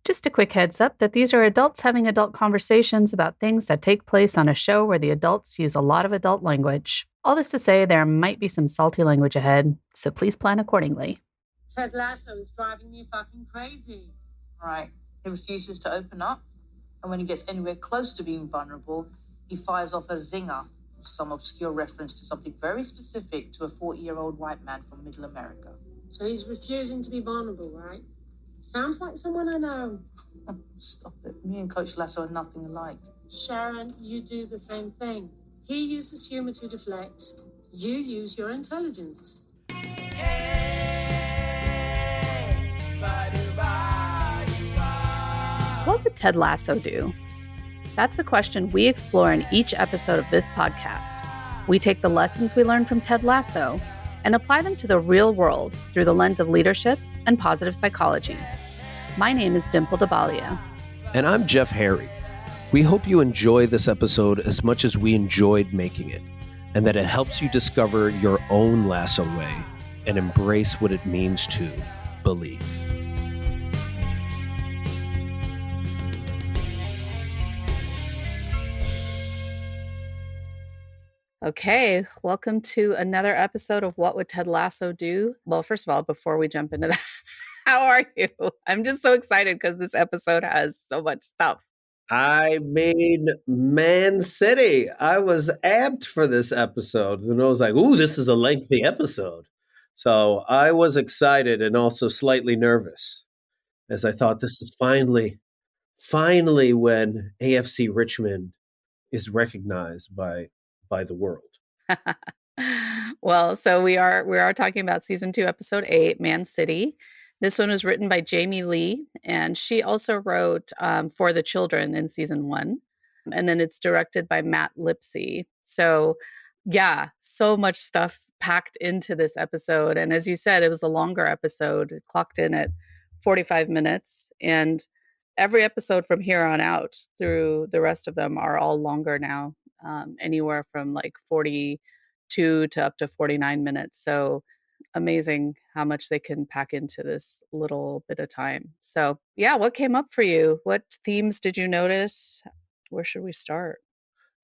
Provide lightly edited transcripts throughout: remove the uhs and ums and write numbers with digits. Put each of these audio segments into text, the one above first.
Just a quick heads up that these are adults having adult conversations about things that take place on a show where the adults use a lot of adult language. All this to say, there might be some salty language ahead, so please plan accordingly. Ted Lasso is driving me fucking crazy. Right. He refuses to open up, and when he gets anywhere close to being vulnerable, he fires off a zinger, some obscure reference to something very specific to a 40-year-old white man from Middle America. So he's refusing to be vulnerable, right? Sounds like someone I know. Stop it. Me and Coach Lasso are nothing alike. Sharon, you do the same thing. He uses humor to deflect. You use your intelligence. What would Ted Lasso do? That's the question we explore in each episode of this podcast. We take the lessons we learned from Ted Lasso and apply them to the real world through the lens of leadership and positive psychology. My name is Dimple DeBalia. And I'm Jeff Harry. We hope you enjoy this episode as much as we enjoyed making it, and that it helps you discover your own Lasso way and embrace what it means to believe. Okay, welcome to another episode of What Would Ted Lasso Do? Well, first of all, before we jump into that, how are you? I'm just so excited because this episode has so much stuff. I mean, Man City. I was amped for this episode. And I was like, ooh, this is a lengthy episode. So I was excited and also slightly nervous as I thought this is finally when AFC Richmond is recognized by the world. Well, so we are talking about season 2, episode 8, Man City. This one was written by Jamie Lee, and she also wrote For the Children in season 1. And then it's directed by Matt Lipsey. So yeah, so much stuff packed into this episode. And as you said, it was a longer episode. It clocked in at 45 minutes. And every episode from here on out through the rest of them are all longer now, anywhere from like 42 to up to 49 minutes. So amazing how much they can pack into this little bit of time. So yeah, what came up for you? What themes did you notice? Where should we start?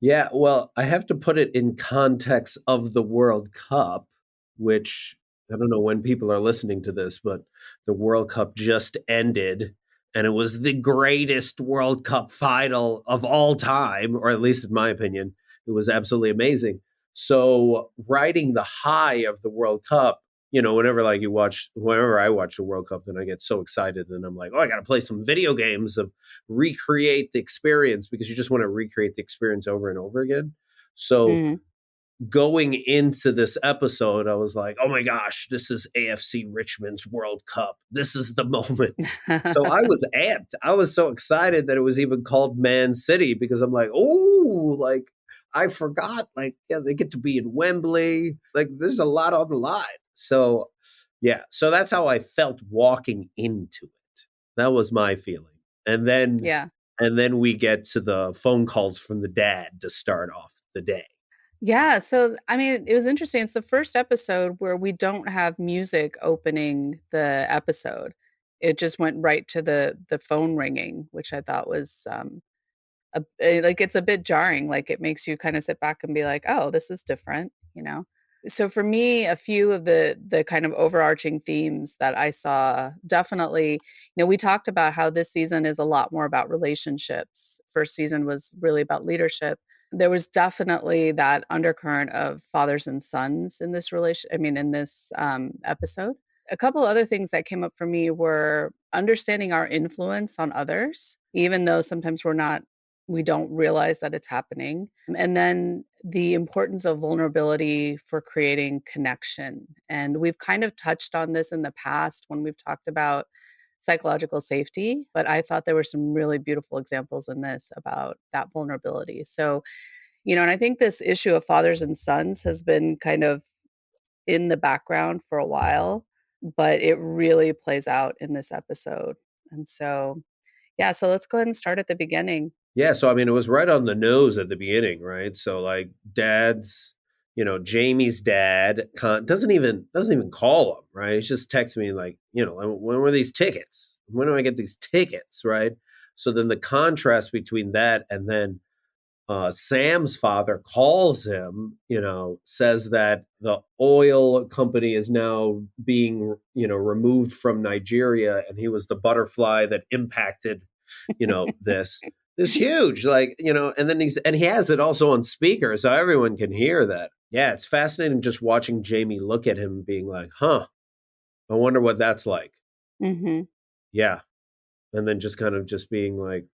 Yeah, well, I have to put it in context of the World Cup, which I don't know when people are listening to this, but the World Cup just ended, and it was the greatest World Cup final of all time, or at least in my opinion. It was absolutely amazing. So riding the high of the World Cup, whenever I watch the World Cup, then I get so excited and I'm like, oh, I got to play some video games of recreate the experience, because you just want to recreate the experience over and over again. So going into this episode, I was like, oh my gosh, this is AFC Richmond's World Cup. This is the moment. So I was amped. I was so excited that it was even called Man City, because I'm like, oh, like I forgot, like, yeah, they get to be in Wembley. Like there's a lot on the line. So yeah, so that's how I felt walking into it. That was my feeling. And then we get to the phone calls from the dad to start off the day. Yeah, so I mean, it was interesting. It's the first episode where we don't have music opening the episode. It just went right to the phone ringing, which I thought was like it's a bit jarring. Like it makes you kind of sit back and be like, "Oh, this is different," you know. So for me, a few of the kind of overarching themes that I saw, definitely, we talked about how this season is a lot more about relationships. First season was really about leadership. There was definitely that undercurrent of fathers and sons in this in this episode. A couple other things that came up for me were understanding our influence on others, even though sometimes we don't realize that it's happening. And then the importance of vulnerability for creating connection. And we've kind of touched on this in the past when we've talked about psychological safety, but I thought there were some really beautiful examples in this about that vulnerability. So, and I think this issue of fathers and sons has been kind of in the background for a while, but it really plays out in this episode. And so, yeah, so let's go ahead and start at the beginning. Yeah, so I mean, it was right on the nose at the beginning, right? So like dad's Jamie's dad doesn't even call him, right? He's just texting me like, when were these tickets? When do I get these tickets, right? So then the contrast between that and then Sam's father calls him, says that the oil company is now being, removed from Nigeria, and he was the butterfly that impacted, this huge, like, and then he has it also on speaker, so everyone can hear that. Yeah, it's fascinating just watching Jamie look at him being like, huh, I wonder what that's like. Mhm. Yeah. And then just kind of just being like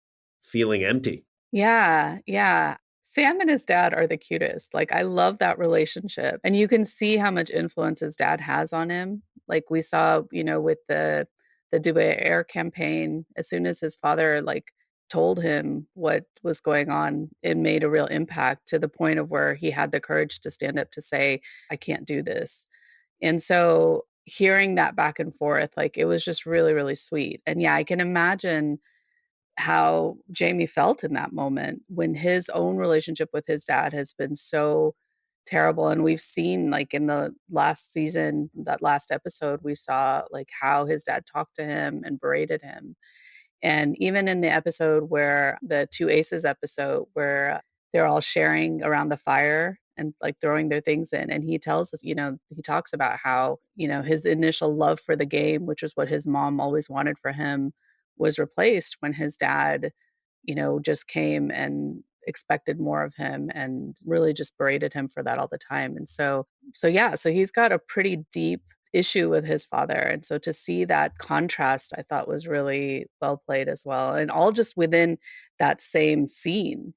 feeling empty. Yeah, yeah. Sam and his dad are the cutest. Like, I love that relationship, and you can see how much influence his dad has on him. Like, we saw, with the Dubai Air campaign, as soon as his father, like, told him what was going on, it made a real impact to the point of where he had the courage to stand up to say, "I can't do this." And so, hearing that back and forth, like, it was just really, really sweet. And, yeah, I can imagine how Jamie felt in that moment when his own relationship with his dad has been so terrible, and we've seen, like, in the last season, that last episode, we saw, like, how his dad talked to him and berated him, and even in the episode where the 2 Aces episode where they're all sharing around the fire and, like, throwing their things in, and he tells us, he talks about how, his initial love for the game, which was what his mom always wanted for him, was replaced when his dad, just came and expected more of him and really just berated him for that all the time, and yeah, so he's got a pretty deep issue with his father, and so to see that contrast, I thought was really well played as well, and all just within that same scene,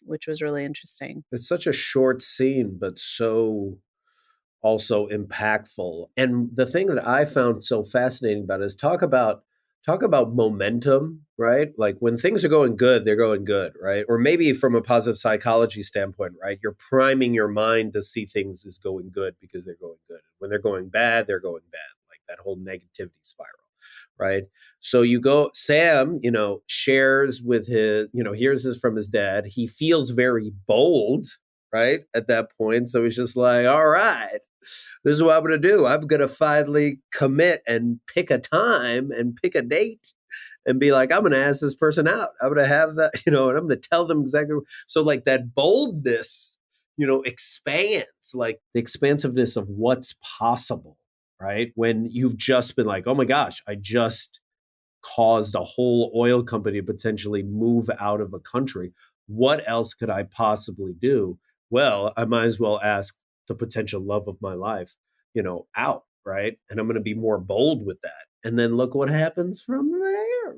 which was really interesting. It's such a short scene, but so also impactful. And the thing that I found so fascinating about it is talk about momentum, right? Like when things are going good, they're going good, right? Or maybe from a positive psychology standpoint, right? You're priming your mind to see things as going good because they're going good. When they're going bad, they're going bad. Like that whole negativity spiral, right? So Sam, shares with hears this from his dad. He feels very bold, right? At that point. So he's just like, all right, this is what I'm going to do. I'm going to finally commit and pick a time and pick a date and be like, I'm going to ask this person out. I'm going to have that, and I'm going to tell them exactly. So like that boldness, expands, like the expansiveness of what's possible, right? When you've just been like, oh my gosh, I just caused a whole oil company to potentially move out of a country. What else could I possibly do? Well, I might as well ask the potential love of my life, out, right? And I'm going to be more bold with that. And then look what happens from there.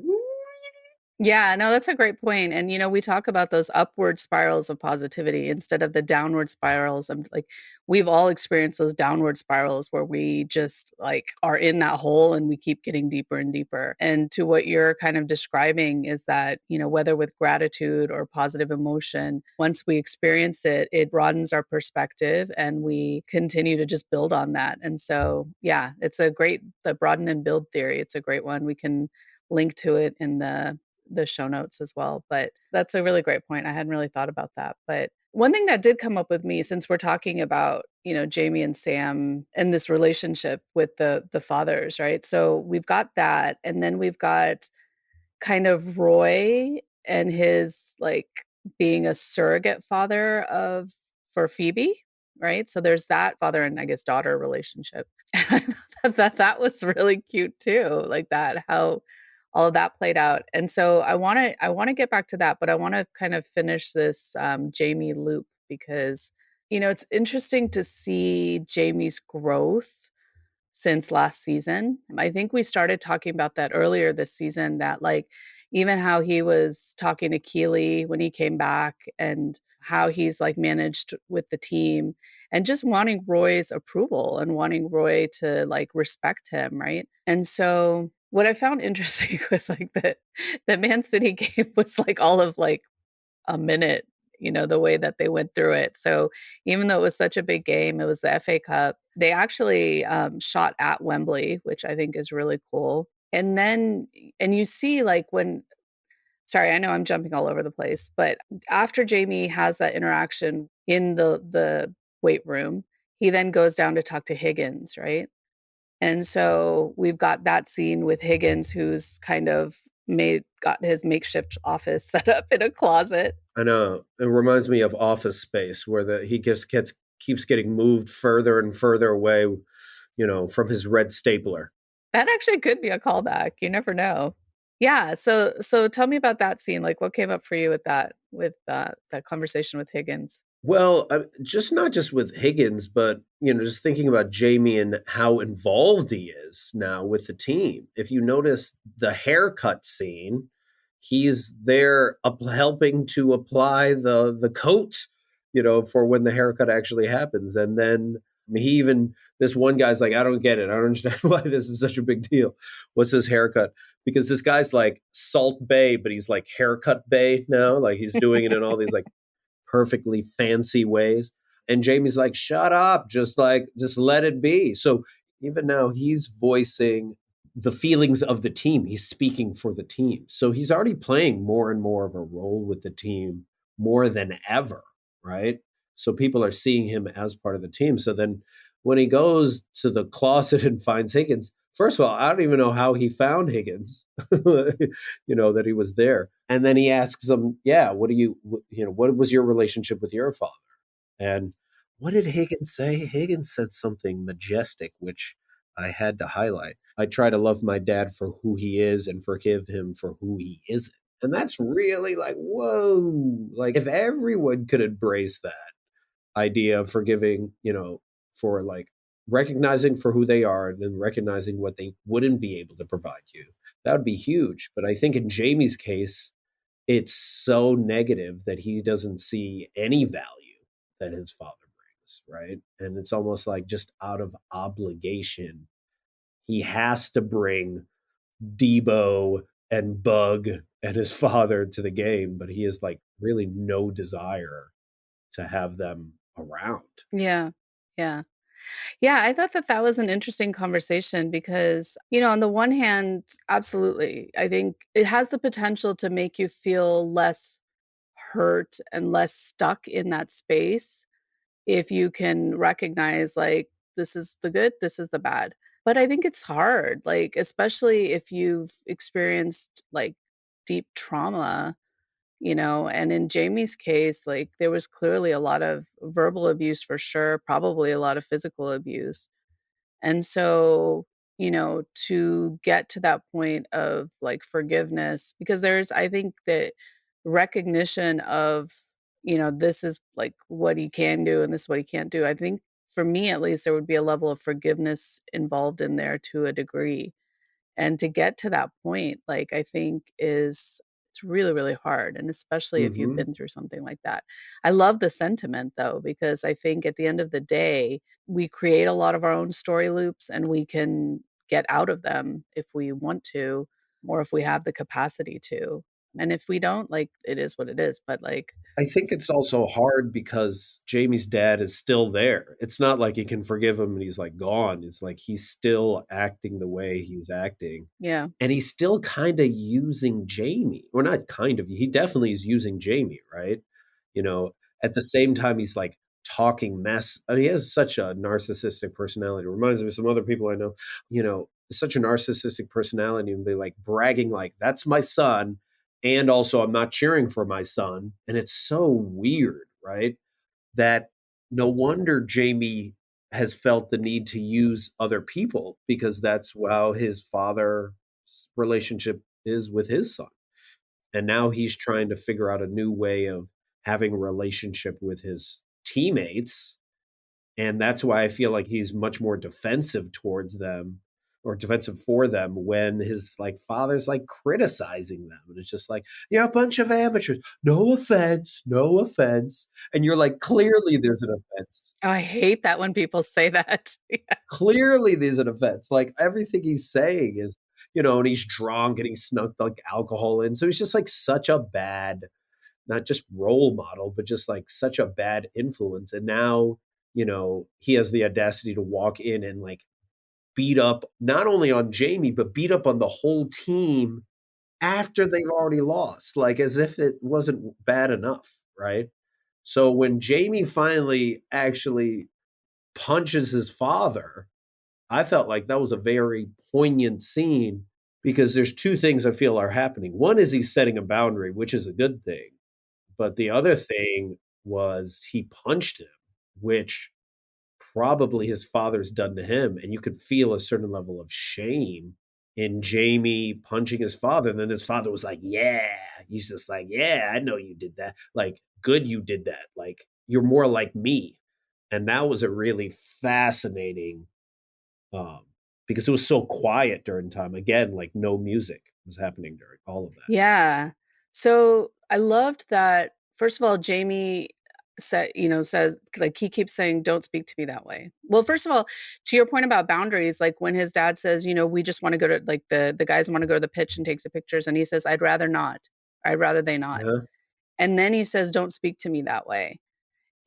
Yeah, no, that's a great point. And, we talk about those upward spirals of positivity instead of the downward spirals. I'm like, we've all experienced those downward spirals where we just like are in that hole and we keep getting deeper and deeper. And to what you're kind of describing is that, whether with gratitude or positive emotion, once we experience it, it broadens our perspective and we continue to just build on that. And so, yeah, the broaden and build theory. It's a great one. We can link to it in the show notes as well. But that's a really great point. I hadn't really thought about that. But one thing that did come up with me since we're talking about, Jamie and Sam and this relationship with the fathers, right? So we've got that and then we've got kind of Roy and his like being a surrogate father of for Phoebe, right? So there's that father and I guess daughter relationship. I thought that was really cute too, like that how all of that played out. And so I want to get back to that, but I want to kind of finish this Jamie loop because it's interesting to see Jamie's growth since last season. I think we started talking about that earlier this season that like even how he was talking to Keely when he came back and how he's like managed with the team and just wanting Roy's approval and wanting Roy to like respect him, right? And so what I found interesting was like that Man City game was like all of like a minute, the way that they went through it. So even though it was such a big game, it was the FA Cup. They actually shot at Wembley, which I think is really cool. And you see like when sorry, I know I'm jumping all over the place, but after Jamie has that interaction in the weight room. He then goes down to talk to Higgins, right? And so we've got that scene with Higgins, who's kind of made got his makeshift office set up in a closet. I know. It reminds me of Office Space, where he just keeps getting moved further and further away, from his red stapler. That actually could be a callback. You never know. Yeah. So tell me about that scene. Like, what came up for you with that conversation with Higgins? Well, just not just with Higgins, but just thinking about Jamie and how involved he is now with the team. If you notice the haircut scene, he's there helping to apply the coat, for when the haircut actually happens. And then he even this one guy's like, I don't get it. I don't understand why this is such a big deal. What's his haircut? Because this guy's like Salt Bay, but he's like haircut Bay now. Like he's doing it in all these like perfectly fancy ways. And Jamie's like, shut up, just let it be. So even now he's voicing the feelings of the team. He's speaking for the team. So he's already playing more and more of a role with the team more than ever, right? So people are seeing him as part of the team. So then when he goes to the closet and finds Higgins, first of all, I don't even know how he found Higgins, that he was there. And then he asks him, yeah, what was your relationship with your father? And what did Higgins say? Higgins said something majestic, which I had to highlight. I try to love my dad for who he is and forgive him for who he isn't. And that's really like, whoa, like if everyone could embrace that idea of forgiving, for like recognizing for who they are and then recognizing what they wouldn't be able to provide you, that would be huge. But I think in Jamie's case, it's so negative that he doesn't see any value that his father brings, right? And it's almost like just out of obligation, he has to bring Debo and Bug and his father to the game, but he has like really no desire to have them around. Yeah. Yeah. Yeah, I thought that was an interesting conversation because, on the one hand, absolutely. I think it has the potential to make you feel less hurt and less stuck in that space if you can recognize, like, this is the good, this is the bad. But I think it's hard, like, especially if you've experienced, like, deep trauma, and in Jamie's case, like, there was clearly a lot of verbal abuse for sure, probably a lot of physical abuse. And so, to get to that point of like forgiveness, because I think that recognition of, this is like what he can do and this is what he can't do. I think for me, at least, there would be a level of forgiveness involved in there to a degree. And to get to that point, like, I think it's really, really hard, and especially if you've Hmm. been through something like that. I love the sentiment though, because I think at the end of the day, we create a lot of our own story loops and we can get out of them if we want to, or if we have the capacity to. And if we don't, like, it is what it is. But like, I think it's also hard because Jamie's dad is still there. It's not like he can forgive him and he's like gone. It's like he's still acting the way he's acting. yeah. And he's still kind of using Jamie. Or not kind of, he definitely is using Jamie, right? You know, at the same time, he's like talking mess. I mean, he has such a narcissistic personality. It reminds me of some other people I know, such a narcissistic personality and be like bragging, like, that's my son. And also, I'm not cheering for my son. And it's so weird, right? That no wonder Jamie has felt the need to use other people because that's how his father's relationship is with his son. And now he's trying to figure out a new way of having a relationship with his teammates. And that's why I feel like he's much more defensive towards them or defensive for them when his like father's like criticizing them. And it's just like, you're a bunch of amateurs. No offense, no offense. And you're like, clearly there's an offense. Oh, I hate that when people say that. Yeah. Clearly there's an offense. Like everything he's saying is, and he's drunk and he snuck like alcohol in. So he's just like such a bad, not just role model, but just like such a bad influence. And now, he has the audacity to walk in and like beat up not only on Jamie, but beat up on the whole team after they've already lost, like as if it wasn't bad enough, right? So when Jamie finally actually punches his father, I felt like that was a very poignant scene because there's two things I feel are happening. One is he's setting a boundary, which is a good thing. But the other thing was he punched him, which probably his father's done to him. And you could feel a certain level of shame in Jamie punching his father. And then his father was like, yeah. He's just like, yeah, I know you did that. Like, good you did that. Like, you're more like me. And that was a really fascinating um, because it was so quiet during time. Again, like no music was happening during all of that. Yeah. So I loved that, first of all, Jamie says, like, he keeps saying, "Don't speak to me that way." Well, first of all, to your point about boundaries, like when his dad says, "We just want to go to, like, the guys want to go to the pitch and take some pictures," and he says, "I'd rather not. I'd rather they not." Yeah. And then he says, "Don't speak to me that way."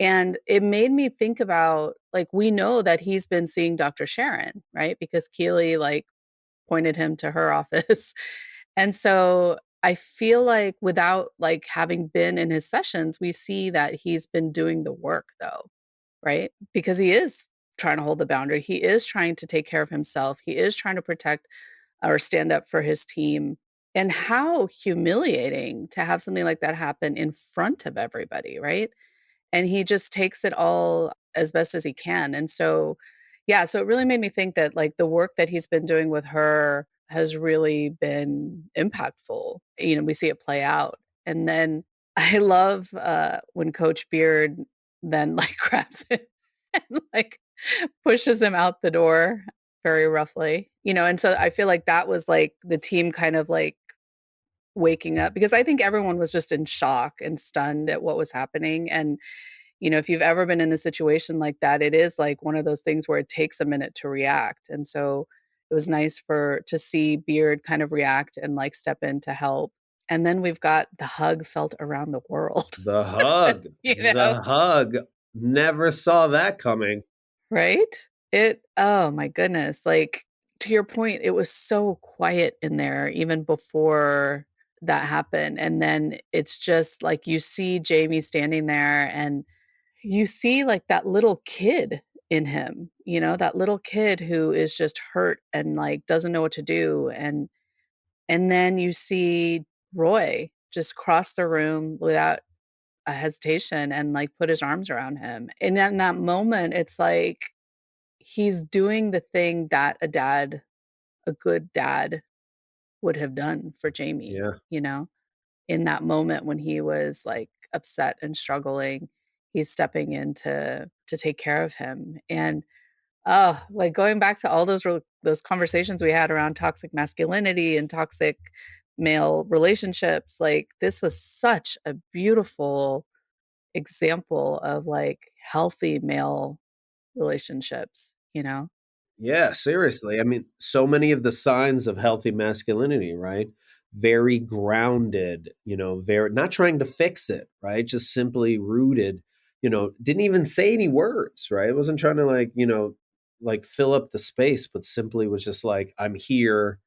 And it made me think about, like, we know that he's been seeing Dr. Sharon, right? Because Keely, like, pointed him to her office. And so I feel like without, like, having been in his sessions, we see that he's been doing the work though, right? Because he is trying to hold the boundary. He is trying to take care of himself. He is trying to protect or stand up for his team. And how humiliating to have something like that happen in front of everybody, right? And he just takes it all as best as he can. And so, yeah, so it really made me think that, like, the work that he's been doing with her has really been impactful. We see it play out. And then I love when Coach Beard then, like, grabs him and, like, pushes him out the door very roughly. And so I feel like that was, like, the team kind of, like, waking up, because I think everyone was just in shock and stunned at what was happening. And if you've ever been in a situation like that, it is like one of those things where it takes a minute to react. And so it was nice for to see Beard kind of react and, like, step in to help. And then we've got the hug felt around the world, The hug, you know, the hug. Never saw that coming. right? Oh my goodness. Like, to your point, it was so quiet in there even before that happened. And then it's just like you see Jamie standing there, and you see, like, that little kid in him, that little kid who is just hurt and, like, doesn't know what to do. And then you see Roy just cross the room without a hesitation and, like, put his arms around him. And in that moment, it's like he's doing the thing that a good dad would have done for Jamie, Yeah. in that moment when he was, like, upset and struggling. He's stepping in to take care of him. And oh, like, going back to all those conversations we had around toxic masculinity and toxic male relationships, like, this was such a beautiful example of, like, healthy male relationships. Yeah, seriously. I mean, so many of the signs of healthy masculinity, right? Very grounded, very not trying to fix it, right? Just simply rooted, didn't even say any words, right? It wasn't trying to like fill up the space, but simply was just like, I'm here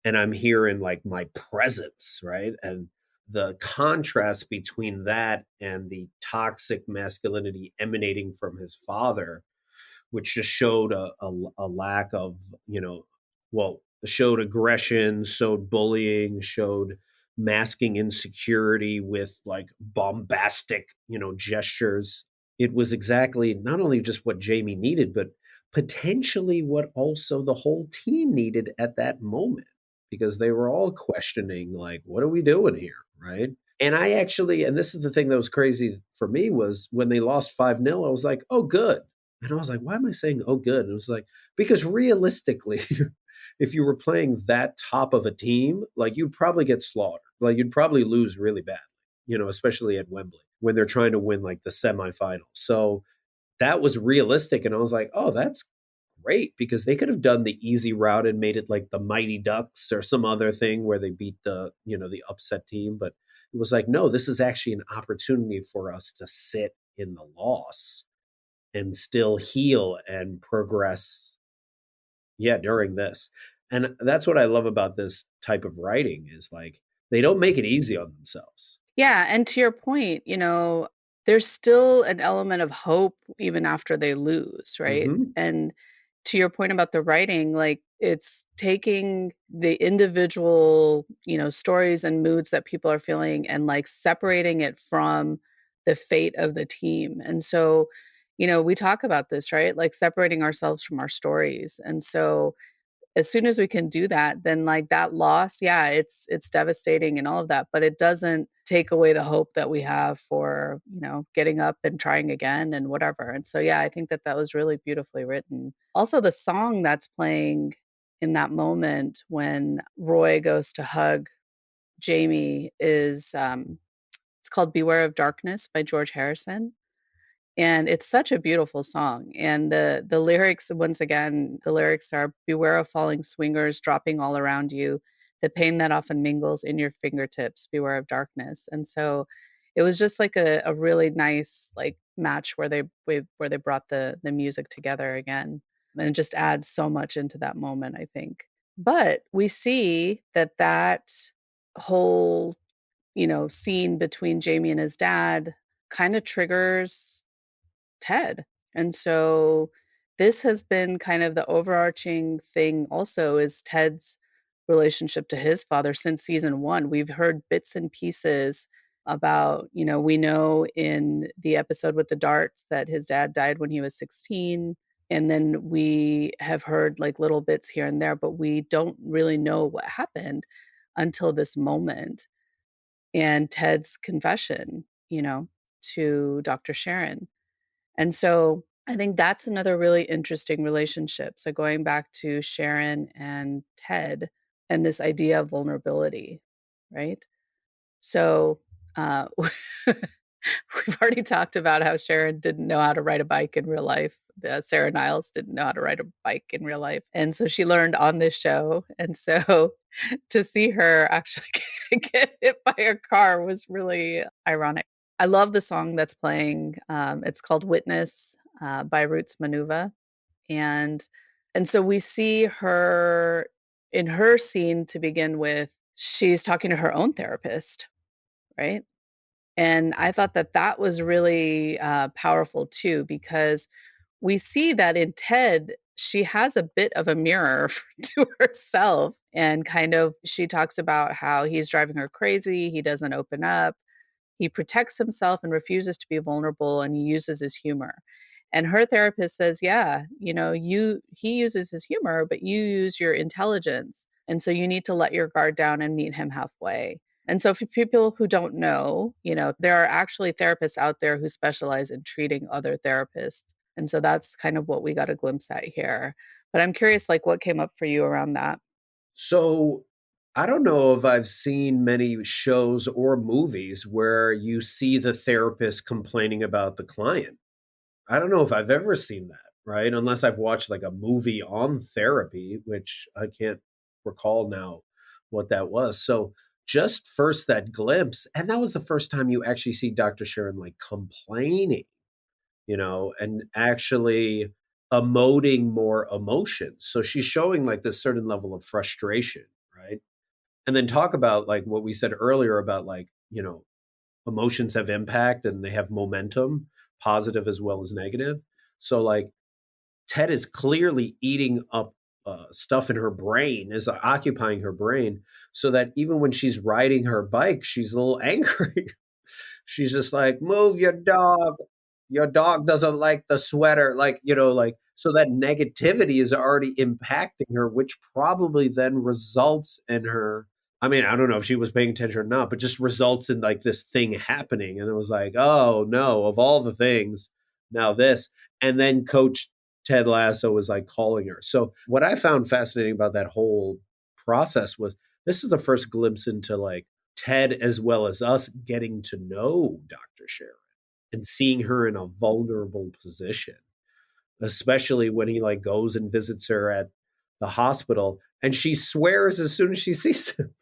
and I'm here in like my presence, right? And the contrast between that and the toxic masculinity emanating from his father, which just showed a lack of, well, showed aggression, showed bullying, showed masking insecurity with like bombastic, gestures. It was exactly not only just what Jamie needed, but potentially what also the whole team needed at that moment because they were all questioning, like, what are we doing here? Right. And I actually, and this is the thing that was crazy for me was when they lost 5-0, I was like, oh, good. And I was like, why am I saying, oh, good? And it was like, because realistically, if you were playing that top of a team, like you'd probably get slaughtered. Like you'd probably lose really bad, especially at Wembley when they're trying to win like the semifinals. So that was realistic. And I was like, oh, that's great because they could have done the easy route and made it like the Mighty Ducks or some other thing where they beat the upset team. But it was like, no, this is actually an opportunity for us to sit in the loss and still heal and progress, yeah, during this. And that's what I love about this type of writing is like they don't make it easy on themselves. Yeah, and to your point, there's still an element of hope even after they lose, right? Mhm. And to your point about the writing, like, it's taking the individual, stories and moods that people are feeling and, like, separating it from the fate of the team. And so, we talk about this, right? Like, separating ourselves from our stories. And so as soon as we can do that, then, like, that loss, yeah, it's devastating and all of that, but it doesn't take away the hope that we have for, getting up and trying again and whatever. And so, yeah, I think that that was really beautifully written. Also, the song that's playing in that moment when Roy goes to hug Jamie is, it's called "Beware of Darkness" by George Harrison. And it's such a beautiful song, and the lyrics, once again, the lyrics are, "Beware of falling swingers dropping all around you, the pain that often mingles in your fingertips, beware of darkness." And so, it was just like a really nice, like, match where they brought the music together again, and it just adds so much into that moment, I think. But we see that that whole, scene between Jamie and his dad kinda triggers Ted. And so this has been kind of the overarching thing also is Ted's relationship to his father since season 1. We've heard bits and pieces about, we know in the episode with the darts that his dad died when he was 16. And then we have heard like little bits here and there, but we don't really know what happened until this moment and Ted's confession, to Dr. Sharon. And so I think that's another really interesting relationship. So going back to Sharon and Ted and this idea of vulnerability, right? So uh, we've already talked about how Sharon didn't know how to ride a bike in real life. Sarah Niles didn't know how to ride a bike in real life. And so she learned on this show. And so to see her actually get hit by a car was really ironic. I love the song that's playing. It's called "Witness" by Roots Manuva, and so we see her in her scene to begin with. She's talking to her own therapist, right? And I thought that that was really powerful too, because we see that in Ted, she has a bit of a mirror to herself, and kind of she talks about how he's driving her crazy. He doesn't open up, he protects himself and refuses to be vulnerable, and he uses his humor. And her therapist says, "Yeah, he uses his humor, but you use your intelligence. And so you need to let your guard down and meet him halfway." And so for people who don't know, there are actually therapists out there who specialize in treating other therapists. And so that's kind of what we got a glimpse at here. But I'm curious, like, what came up for you around that? So I don't know if I've seen many shows or movies where you see the therapist complaining about the client. I don't know if I've ever seen that, right? Unless I've watched like a movie on therapy, which I can't recall now what that was. So just first that glimpse, and that was the first time you actually see Dr. Sharon like complaining, and actually emoting more emotions. So she's showing like this certain level of frustration, right? And then talk about like what we said earlier about like, emotions have impact and they have momentum, positive as well as negative. So like Ted is clearly eating up stuff in her brain, is occupying her brain, so that even when she's riding her bike, she's a little angry. She's just like, "Move your dog. Your dog doesn't like the sweater." Like, like, so that negativity is already impacting her, which probably then results in her. I mean, I don't know if she was paying attention or not, but just results in like this thing happening. And it was like, oh no, of all the things, now this. And then Coach Ted Lasso was like calling her. So, what I found fascinating about that whole process was this is the first glimpse into like Ted as well as us getting to know Dr. Sharon and seeing her in a vulnerable position, especially when he like goes and visits her at the hospital and she swears as soon as she sees him.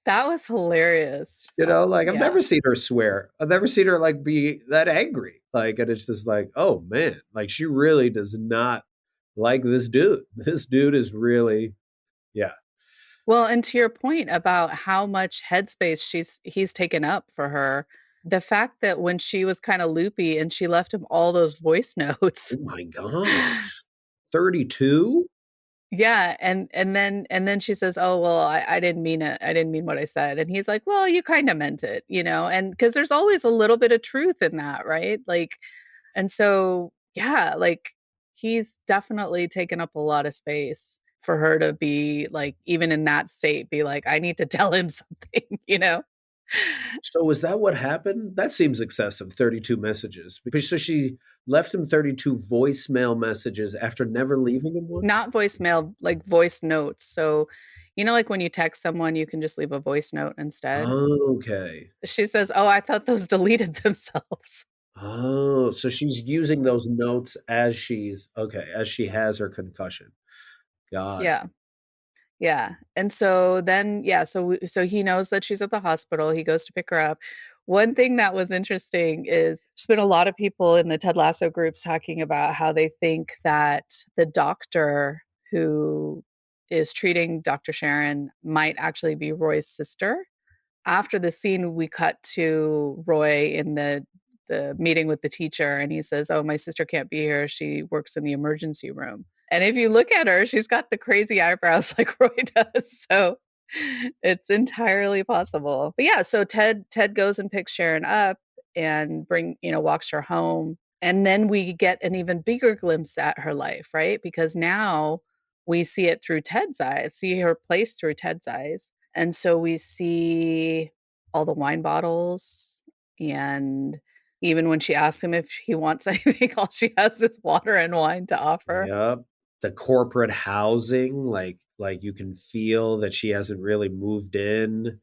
That was hilarious. Oh, Like I've yeah. never seen her swear. I've never seen her like be that angry. Like, and it's just like, oh man, like she really does not like this dude. This dude is really, yeah. Well, and to your point about how much headspace he's taken up for her, the fact that when she was kinda loopy and she left him all those voice notes. Oh my gosh. 32? Yeah, and then she says, "Oh, well, I didn't mean it. I didn't mean what I said." And he's like, "Well, you kinda meant it," you know? And because there's always a little bit of truth in that, right? Like, and so, yeah, like, he's definitely taken up a lot of space for her to be, like, even in that state, be like, "I need to tell him something," you know? So is that what happened? That seems excessive, 32 messages. Because so she left him 32 voicemail messages after never leaving him one? Not voicemail, like, voice notes. So, like, when you text someone, you can just leave a voice note instead? Okay. She says, "Oh, I thought those deleted themselves." Oh, so she's using those notes as she's okay, as she has her concussion. Got it. Yeah. Yeah, and so then yeah, so he knows that she's at the hospital, he goes to pick her up. One thing that was interesting is there's been a lot of people in the Ted Lasso groups talking about how they think that the doctor who is treating Dr. Sharon might actually be Roy's sister. After the scene, we cut to Roy in the meeting with the teacher, and he says, "Oh, my sister can't be here. She works in the emergency room." And if you look at her, she's got the crazy eyebrows like Roy does. So it's entirely possible. But yeah, so Ted goes and picks Sharon up and walks her home. And then we get an even bigger glimpse at her life, right? Because now we see it through Ted's eyes, see her place through Ted's eyes. And so we see all the wine bottles, and even when she asks him if he wants anything, all she has is water and wine to offer. Yep. The corporate housing, like you can feel that she hasn't really moved in,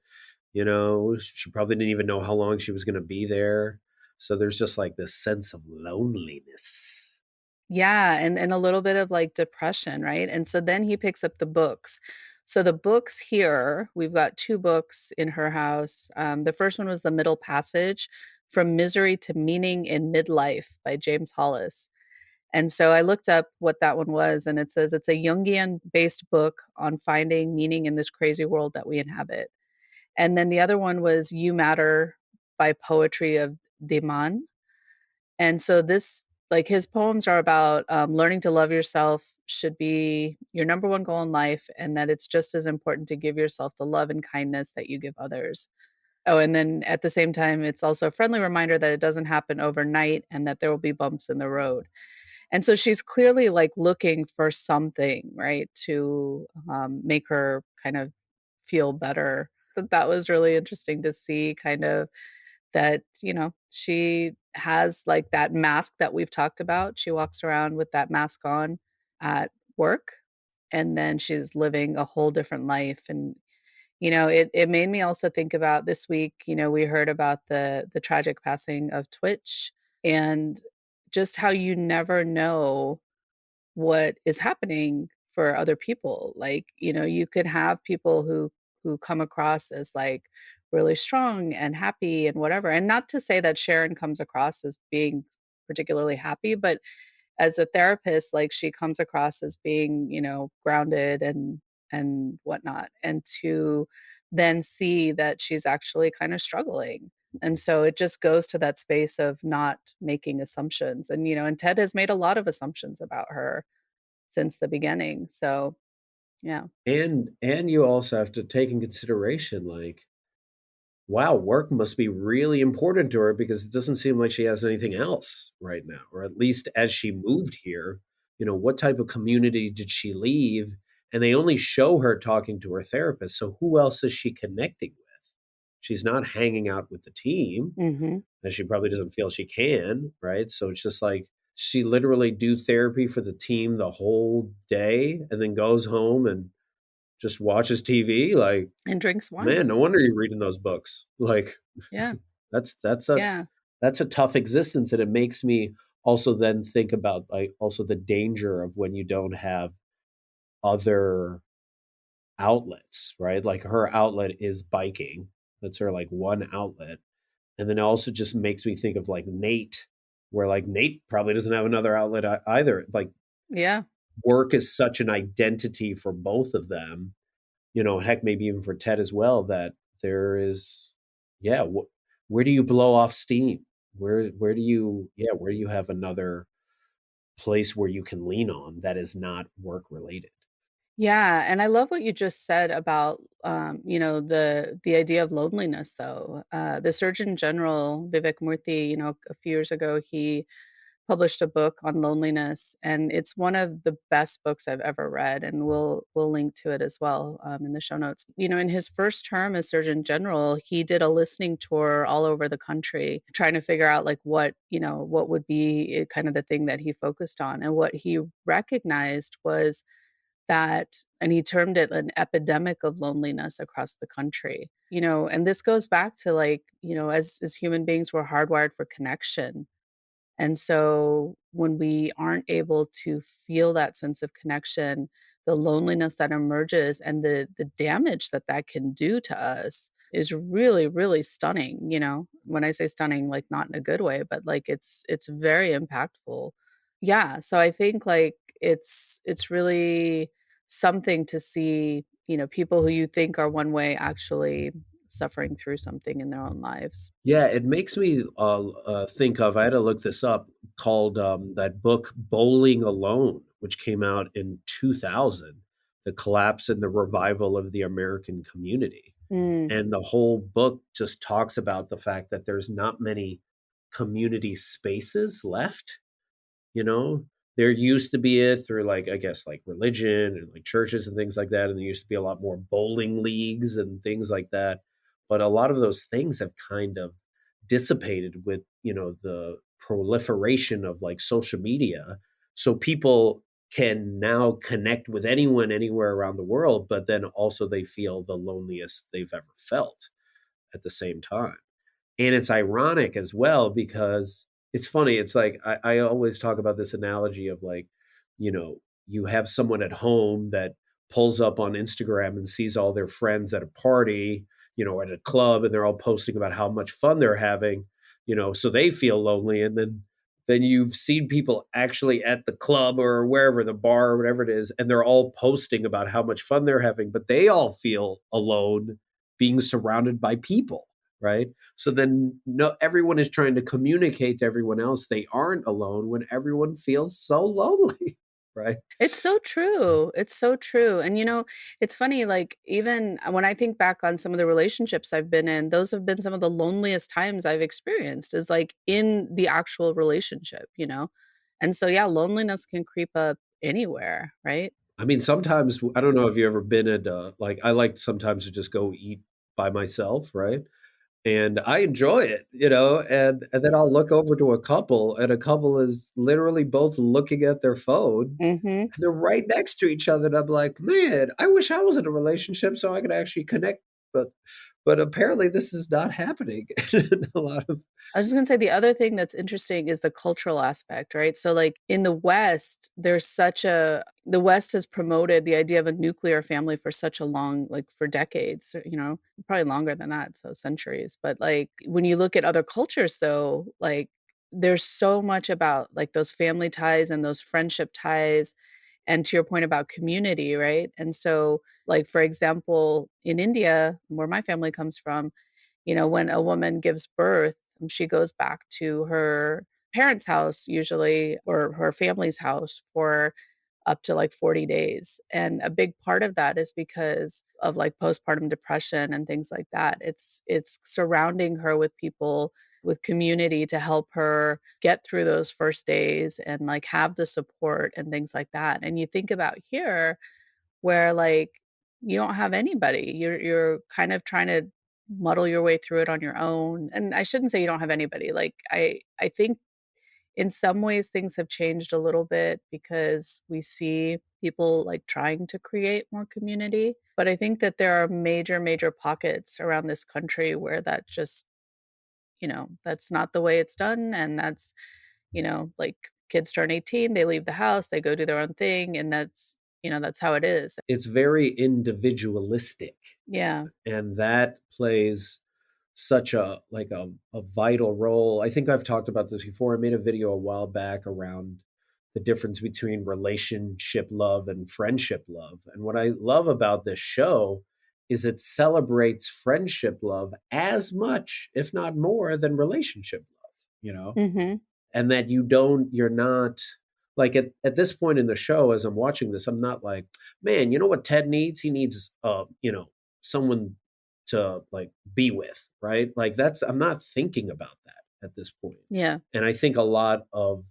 she probably didn't even know how long she was gonna be there. So there's just like this sense of loneliness. Yeah, and a little bit of, like, depression, right? And so then he picks up the books. So the books here, we've got 2 books in her house. The first one was The Middle Passage: From Misery to Meaning in Midlife by James Hollis. And so I looked up what that one was, and it says it's a Jungian-based book on finding meaning in this crazy world that we inhabit. And then the other one was You Matter by Poetry of Deman. And so this like, his poems are about, learning to love yourself should be your number one goal in life, and that it's just as important to give yourself the love and kindness that you give others. Oh, and then at the same time, it's also a friendly reminder that it doesn't happen overnight and that there will be bumps in the road. And so she's clearly, like, looking for something, right, to, make her kind of feel better. But that was really interesting to see kind of that, she has, like, that mask that we've talked about. She walks around with that mask on at work, and then she's living a whole different life. And, it made me also think about this week, we heard about the tragic passing of Twitch, and just how you never know what is happening for other people. Like, you could have people who come across as, like, really strong and happy and whatever. And not to say that Sharon comes across as being particularly happy, but as a therapist, like, she comes across as being, grounded and whatnot. And to then see that she's actually kind of struggling. And so it just goes to that space of not making assumptions. And, and Ted has made a lot of assumptions about her since the beginning. So, yeah. And you also have to take in consideration, like, wow, work must be really important to her because it doesn't seem like she has anything else right now, or at least as she moved here, what type of community did she leave? And they only show her talking to her therapist. So who else is she connecting with? She's not hanging out with the team, Mhm. and she probably doesn't feel she can, right? So it's just like she literally do therapy for the team the whole day and then goes home and just watches TV. Like, And drinks wine. man, no wonder you're reading those books. Like, Yeah. that's a Yeah. that's a tough existence, and it makes me also then think about, like, also the danger of when you don't have other outlets, right? Like, her outlet is biking. That's her, like, one outlet. And then it also just makes me think of, like, Nate, where, like, Nate probably doesn't have another outlet either. Like, Yeah. work is such an identity for both of them, heck, maybe even for Ted as well, that there is, yeah, where do you blow off steam? Where do you where do you have another place where you can lean on that is not work related? Yeah, and I love what you just said about, the idea of loneliness, though. The Surgeon General, Vivek Murthy, a few years ago, he published a book on loneliness, and it's one of the best books I've ever read, and we'll link to it as well, in the show notes. In his first term as Surgeon General, he did a listening tour all over the country, trying to figure out like what would be kind of the thing that he focused on, and what he recognized was that, and he termed it an epidemic of loneliness across the country. And this goes back to like, as human beings, we're hardwired for connection. And so when we aren't able to feel that sense of connection, the loneliness that emerges and the damage that that can do to us is really, really stunning. When I say stunning, like not in a good way, but like it's very impactful. Yeah, so I think like it's really something to see, people who you think are one way actually suffering through something in their own lives. Yeah, it makes me think of, I had to look this up, called that book Bowling Alone, which came out in 2000, The Collapse and the Revival of the American Community. Mm, And the whole book just talks about the fact that there's not many community spaces left. You know, there used to be it through, like, I guess, like religion and like churches and things like that, and there used to be a lot more bowling leagues and things like that, but a lot of those things have kind of dissipated with, the proliferation of like social media. So people can now connect with anyone anywhere around the world, but then also they feel the loneliest they've ever felt at the same time. And it's ironic as well because it's funny. It's like I always talk about this analogy of like, you have someone at home that pulls up on Instagram and sees all their friends at a party, at a club, and they're all posting about how much fun they're having, so they feel lonely. And then you've seen people actually at the club or wherever, the bar or whatever it is, and they're all posting about how much fun they're having, but they all feel alone being surrounded by people, right? So then no, everyone is trying to communicate to everyone else they aren't alone when everyone feels so lonely, right? it's so true. It's so true. And it's funny, like even when I think back on some of the relationships I've been in, those have been some of the loneliest times I've experienced is like in the actual relationship. And so yeah, loneliness can creep up anywhere, right? I mean, sometimes I don't know if you ever been at like I like sometimes to just go eat by myself, right? And I enjoy it, and then I'll look over to a couple, and a couple is literally both looking at their phone, Mhm. and they're right next to each other, and I'm like, "Man, I wish I was in a relationship so I could actually connect," but apparently this is not happening in a lot of. I was just gonna say the other thing that's interesting is the cultural aspect, right? So, like, in the West, the West has promoted the idea of a nuclear family for such a long like, for decades, probably longer than that, so centuries, but, like, when you look at other cultures, though, like, there's so much about, like, those family ties and those friendship ties, and to your point about community, right? And so, like, for example, in India, where my family comes from, when a woman gives birth, she goes back to her parents' house usually or her family's house for up to like 40 days. And a big part of that is because of like postpartum depression and things like that. It's surrounding her with people with community to help her get through those first days and like have the support and things like that. And you think about here where, like, you don't have anybody. You're kind of trying to muddle your way through it on your own, and I shouldn't say you don't have anybody, like, I think in some ways things have changed a little bit because we see people, like, trying to create more community, but I think that there are major, major pockets around this country where that just, that's not the way it's done, and that's, like, kids turn 18, they leave the house, they go do their own thing, and that's how it is. It's very individualistic, Yeah. and that plays such a vital role. I think I've talked about this before. I made a video a while back around the difference between relationship love and friendship love. And what I love about this show is it celebrates friendship love as much, if not more, than relationship love, you know? Mhm. And that you're not like at this point in the show, as I'm watching this, I'm not like, man, you know what Ted needs? He needs someone to like be with, right? Like that's I'm not thinking about that at this point. Yeah. And I think a lot of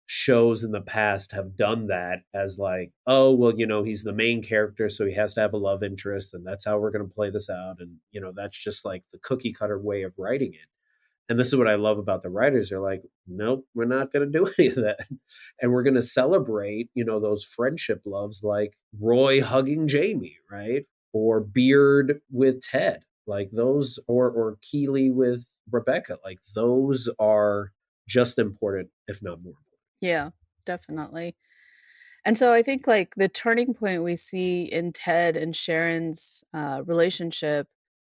shows in the past have done that as like, oh, well, he's the main character, so he has to have a love interest, and that's how we're going to play this out. And, that's just like the cookie cutter way of writing it. And this is what I love about the writers. They're like, nope, we're not going to do any of that. And we're going to celebrate, those friendship loves like Roy hugging Jamie, right? Or Beard with Ted, like those, or Keeley with Rebecca. Like those are just important, if not more. Yeah, definitely. And so I think, like, the turning point we see in Ted and Sharon's, relationship,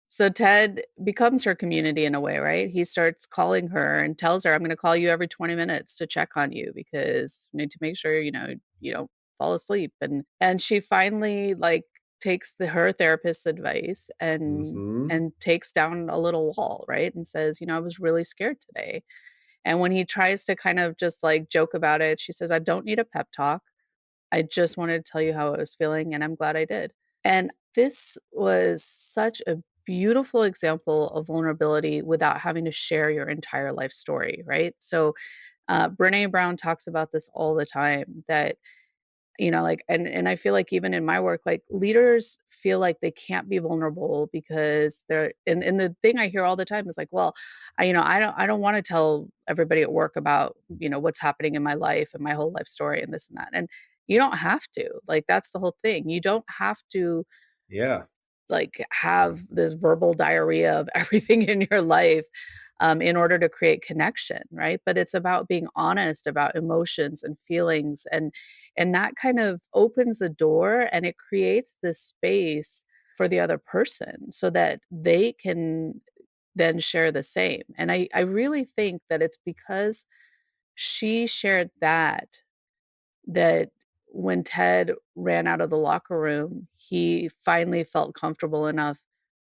so Ted becomes her community in a way, right? He starts calling her and tells her, "I'm gonna call you every 20 minutes to check on you because you need to make sure, you don't fall asleep." And she finally, like, takes her therapist's advice Hmm. and takes down a little wall, right? And says, "I was really scared today." And when he tries to kind of just, like, joke about it, she says, "I don't need a pep talk. I just wanted to tell you how I was feeling, and I'm glad I did." And this was such a beautiful example of vulnerability without having to share your entire life story, right? So, Brene Brown talks about this all the time that like, and I feel like even in my work, like, leaders feel like they can't be vulnerable because they're and the thing I hear all the time is like, "Well, I don't wanna tell everybody at work about, what's happening in my life and my whole life story and this and that." And you don't have to. Like, that's the whole thing. You don't have to, Yeah, like, have this verbal diarrhea of everything in your life, in order to create connection, right? But it's about being honest about emotions and feelings, and that kind of opens the door and it creates this space for the other person so that they can then share the same. And I really think that it's because she shared that when Ted ran out of the locker room, he finally felt comfortable enough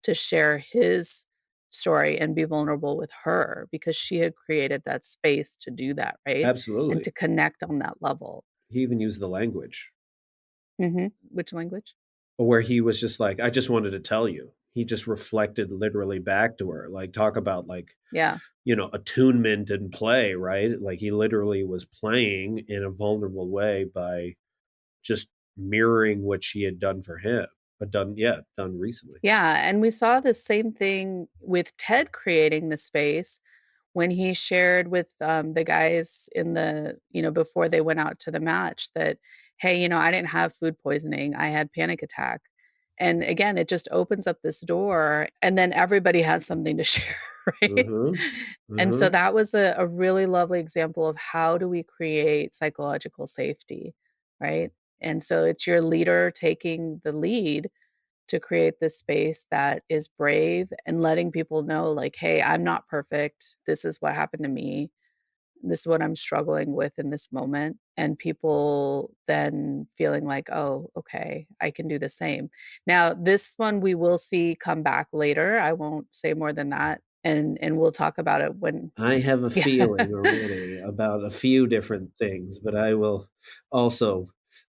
to share his story and be vulnerable with her because she had created that space to do that, right? And absolutely. to connect on that level. He even used the language Which language? where he was just like, I just wanted to tell you. He just reflected literally back to her, like talk about like, Yeah. attunement and play, right? Like he literally was playing in a vulnerable way by just mirroring what she had done for him, but done recently. Yeah, and we saw the same thing with Ted creating the space when he shared with, the guys in before they went out to the match that, "Hey, I didn't have food poisoning, I had panic attack." And again, it just opens up this door, and then everybody has something to share, right? Mm-hmm. And so Mm-hmm. that was a really lovely example of how do we create psychological safety, right? And so it's your leader taking the lead to create this space that is brave and letting people know, like, "Hey, I'm not perfect. This is what happened to me. This is what I'm struggling with in this moment." And people then feeling like, "Oh, okay, I can do the same." Now, this one we will see come back later. I won't say more than that, and we'll talk about it when I have a yeah. feeling already about a few different things, but I will also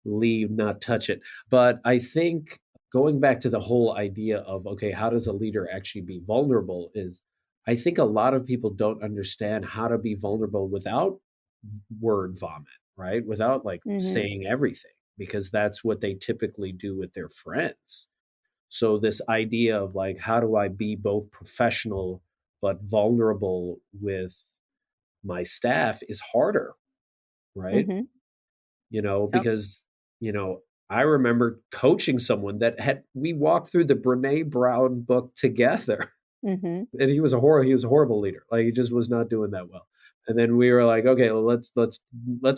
leave, not touch it. But I think going back to the whole idea of, okay, how does a leader actually be vulnerable is I think a lot of people don't understand how to be vulnerable without word vomit, right? Without like Mhm, saying everything, because that's what they typically do with their friends. So this idea of like, how do I be both professional but vulnerable with my staff is harder, right? mhm, yep, Because, you know, I remember coaching someone that had we walked through the Brene Brown book together. mhm, And he was a horrible leader. Like he just was not doing that well. And then we were like, okay, well, let's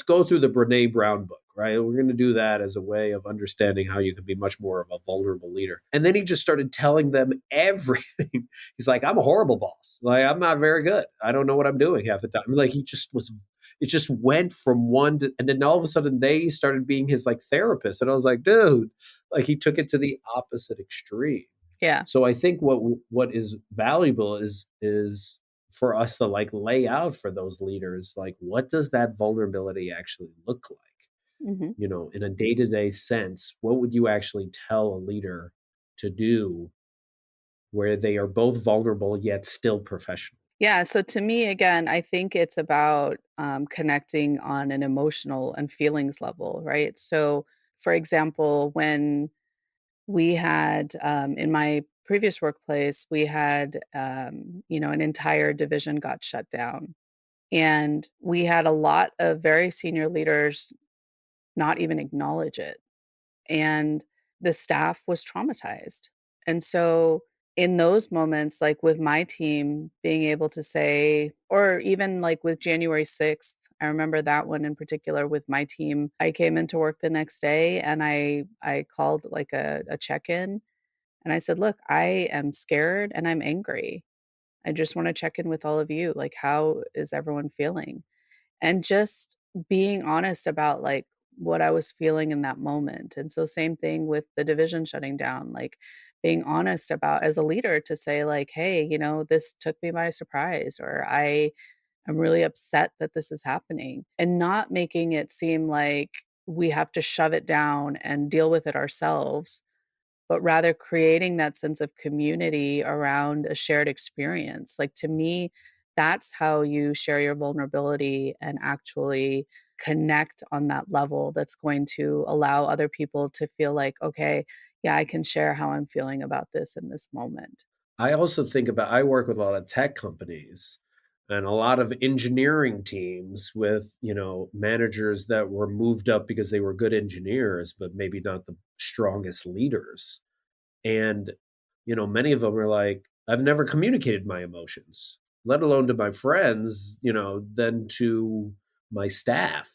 go through the Brene Brown book, right? We're going to do that as a way of understanding how you can be much more of a vulnerable leader. And then he just started telling them everything. He's like, I'm a horrible boss. Like I'm not very good. I don't know what I'm doing half the time. Like he just was. It just went from one to, and then all of a sudden they started being his like therapist, and I was like, dude, like he took it to the opposite extreme. Yeah. So I think what is valuable is for us to like lay out for those leaders, like what does that vulnerability actually look like? Mhm. You know, in a day-to-day sense, what would you actually tell a leader to do where they are both vulnerable yet still professional? Yeah, so to me, again, I think it's about, connecting on an emotional and feelings level, right? So, for example, when we had, in my previous workplace, we had, an entire division got shut down, and we had a lot of very senior leaders not even acknowledge it. And the staff was traumatized. And so in those moments, like with my team being able to say, or even like with January 6th, I remember that one in particular with my team. I came into work the next day and I called like a check-in and I said, look, I am scared and I'm angry. I just want to check in with all of you. Like, how is everyone feeling? And just being honest about, like, what I was feeling in that moment, and so same thing with the division shutting down, like, being honest about as a leader to say, like, "Hey, this took me by surprise," or "I am really upset that this is happening," and not making it seem like we have to shove it down and deal with it ourselves, but rather creating that sense of community around a shared experience. Like to me, that's how you share your vulnerability and actually connect on that level that's going to allow other people to feel like, okay, yeah, I can share how I'm feeling about this in this moment. I also think about I work with a lot of tech companies and a lot of engineering teams with, you know, managers that were moved up because they were good engineers, but maybe not the strongest leaders. And, you know, many of them are like, I've never communicated my emotions, let alone to my friends, you know, then to my staff.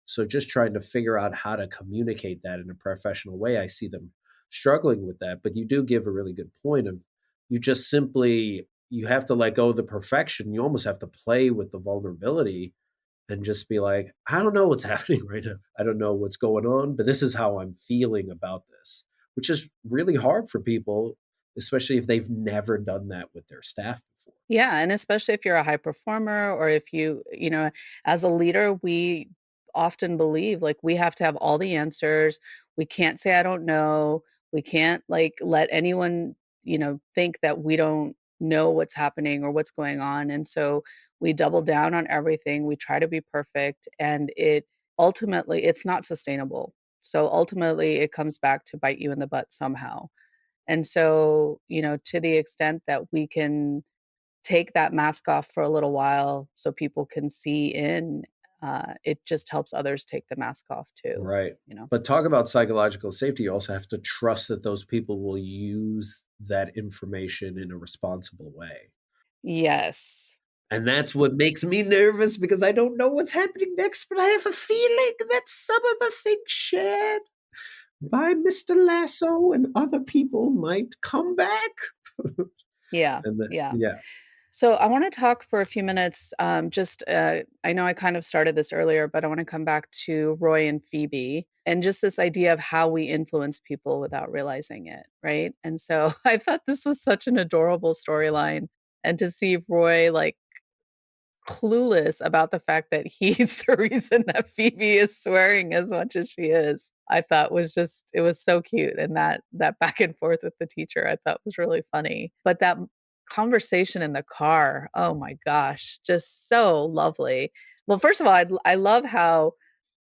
So just trying to figure out how to communicate that in a professional way. I see them struggling with that. But you do give a really good point of you just simply you have to let go of the perfection. You almost have to play with the vulnerability and just be like, I don't know what's happening right now. I don't know what's going on, but this is how I'm feeling about this, which is really hard for people, especially if they've never done that with their staff before. Yeah, and especially if you're a high performer or if as a leader, we often believe like we have to have all the answers. We can't say I don't know. We can't like let anyone, think that we don't know what's happening or what's going on. And so we double down on everything. We try to be perfect and it ultimately it's not sustainable. So ultimately it comes back to bite you in the butt somehow. And so, to the extent that we can take that mask off for a little while so people can see in, it just helps others take the mask off too, Right. you know? But talk about psychological safety. You also have to trust that those people will use that information in a responsible way. Yes. And that's what makes me nervous because I don't know what's happening next, but I have a feeling that some of the things shared by Mr. Lasso and other people might come back. Yeah, And then, yeah. yeah, So I wanna talk for a few minutes, I know I kind of started this earlier, but I wanna come back to Roy and Phoebe, and just this idea of how we influence people without realizing it, right? And so I thought this was such an adorable storyline, and to see Roy, like, clueless about the fact that he's the reason that Phoebe is swearing as much as she is, I thought was just it was so cute, and that back and forth with the teacher I thought was really funny. But that conversation in the car, oh my gosh, just so lovely. Well, first of all, I love how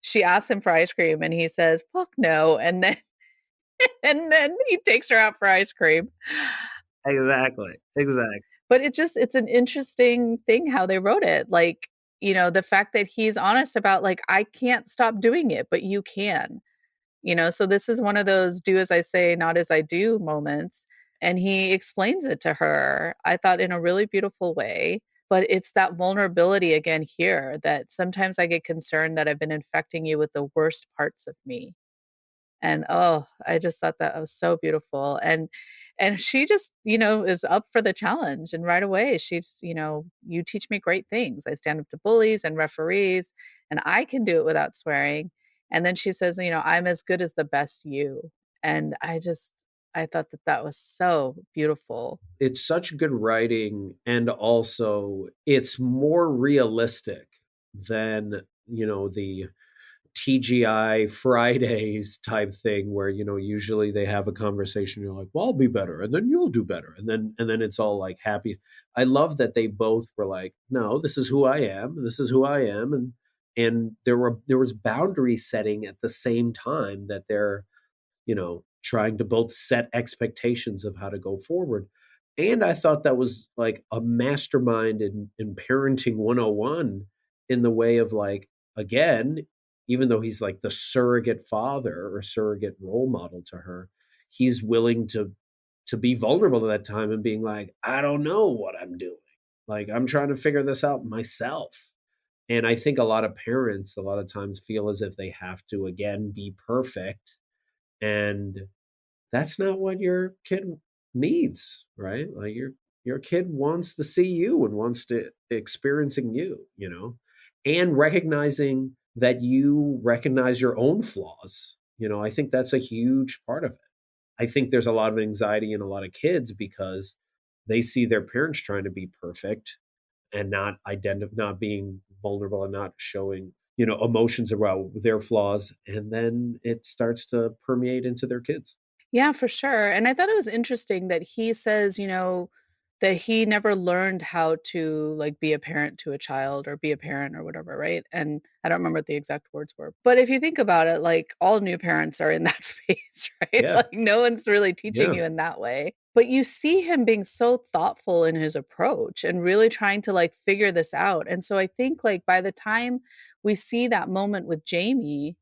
she asks him for ice cream and he says, "Fuck no," and then and then he takes her out for ice cream. exactly. Exactly. But it's an interesting thing how they wrote it, like, the fact that he's honest about, like, "I can't stop doing it, but you can." So this is one of those do as I say, not as I do moments, and he explains it to her, I thought in a really beautiful way, but it's that vulnerability again here that sometimes I get concerned that I've been infecting you with the worst parts of me. And, oh, I just thought that was so beautiful, and she just, is up for the challenge, and right away, she's, "You teach me great things. I stand up to bullies and referees, and I can do it without swearing." And then she says, "I'm as good as the best you." And I just I thought that that was so beautiful. It's such good writing, and also it's more realistic than, the TGI Fridays type thing where, usually they have a conversation, you're like, well, I'll be better, and then you'll do better. And then it's all like happy. I love that they both were like, no, this is who I am. This is who I am. And there was boundary setting at the same time that they're, trying to both set expectations of how to go forward. And I thought that was like a mastermind in parenting 101, in the way of like, again, even though he's like the surrogate father or surrogate role model to her, he's willing to be vulnerable at that time and being like, I don't know what I'm doing. Like, I'm trying to figure this out myself. And I think a lot of parents a lot of times feel as if they have to again be perfect, and that's not what your kid needs, right? Like, your kid wants to see you and wants to experiencing you, and recognizing that you recognize your own flaws. I think that's a huge part of it. I think there's a lot of anxiety in a lot of kids because they see their parents trying to be perfect and not being vulnerable and not showing, emotions about their flaws, and then it starts to permeate into their kids. Yeah, for sure. And I thought it was interesting that he says, that he never learned how to like be a parent to a child or be a parent or whatever, right? And I don't remember what the exact words were. But if you think about it, like all new parents are in that space, right? Yeah. Like no one's really teaching Yeah. you in that way. But you see him being so thoughtful in his approach and really trying to like figure this out. And so I think like by the time we see that moment with Jamie,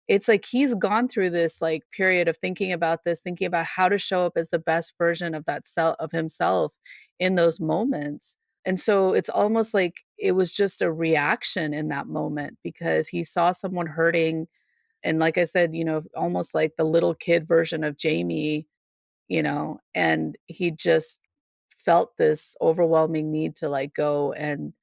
it's like he's gone through this, like, period of thinking about this, thinking about how to show up as the best version of that self of himself in those moments, and so it's almost like it was just a reaction in that moment because he saw someone hurting, and like I said, almost like the little kid version of Jamie, and he just felt this overwhelming need to, like, go and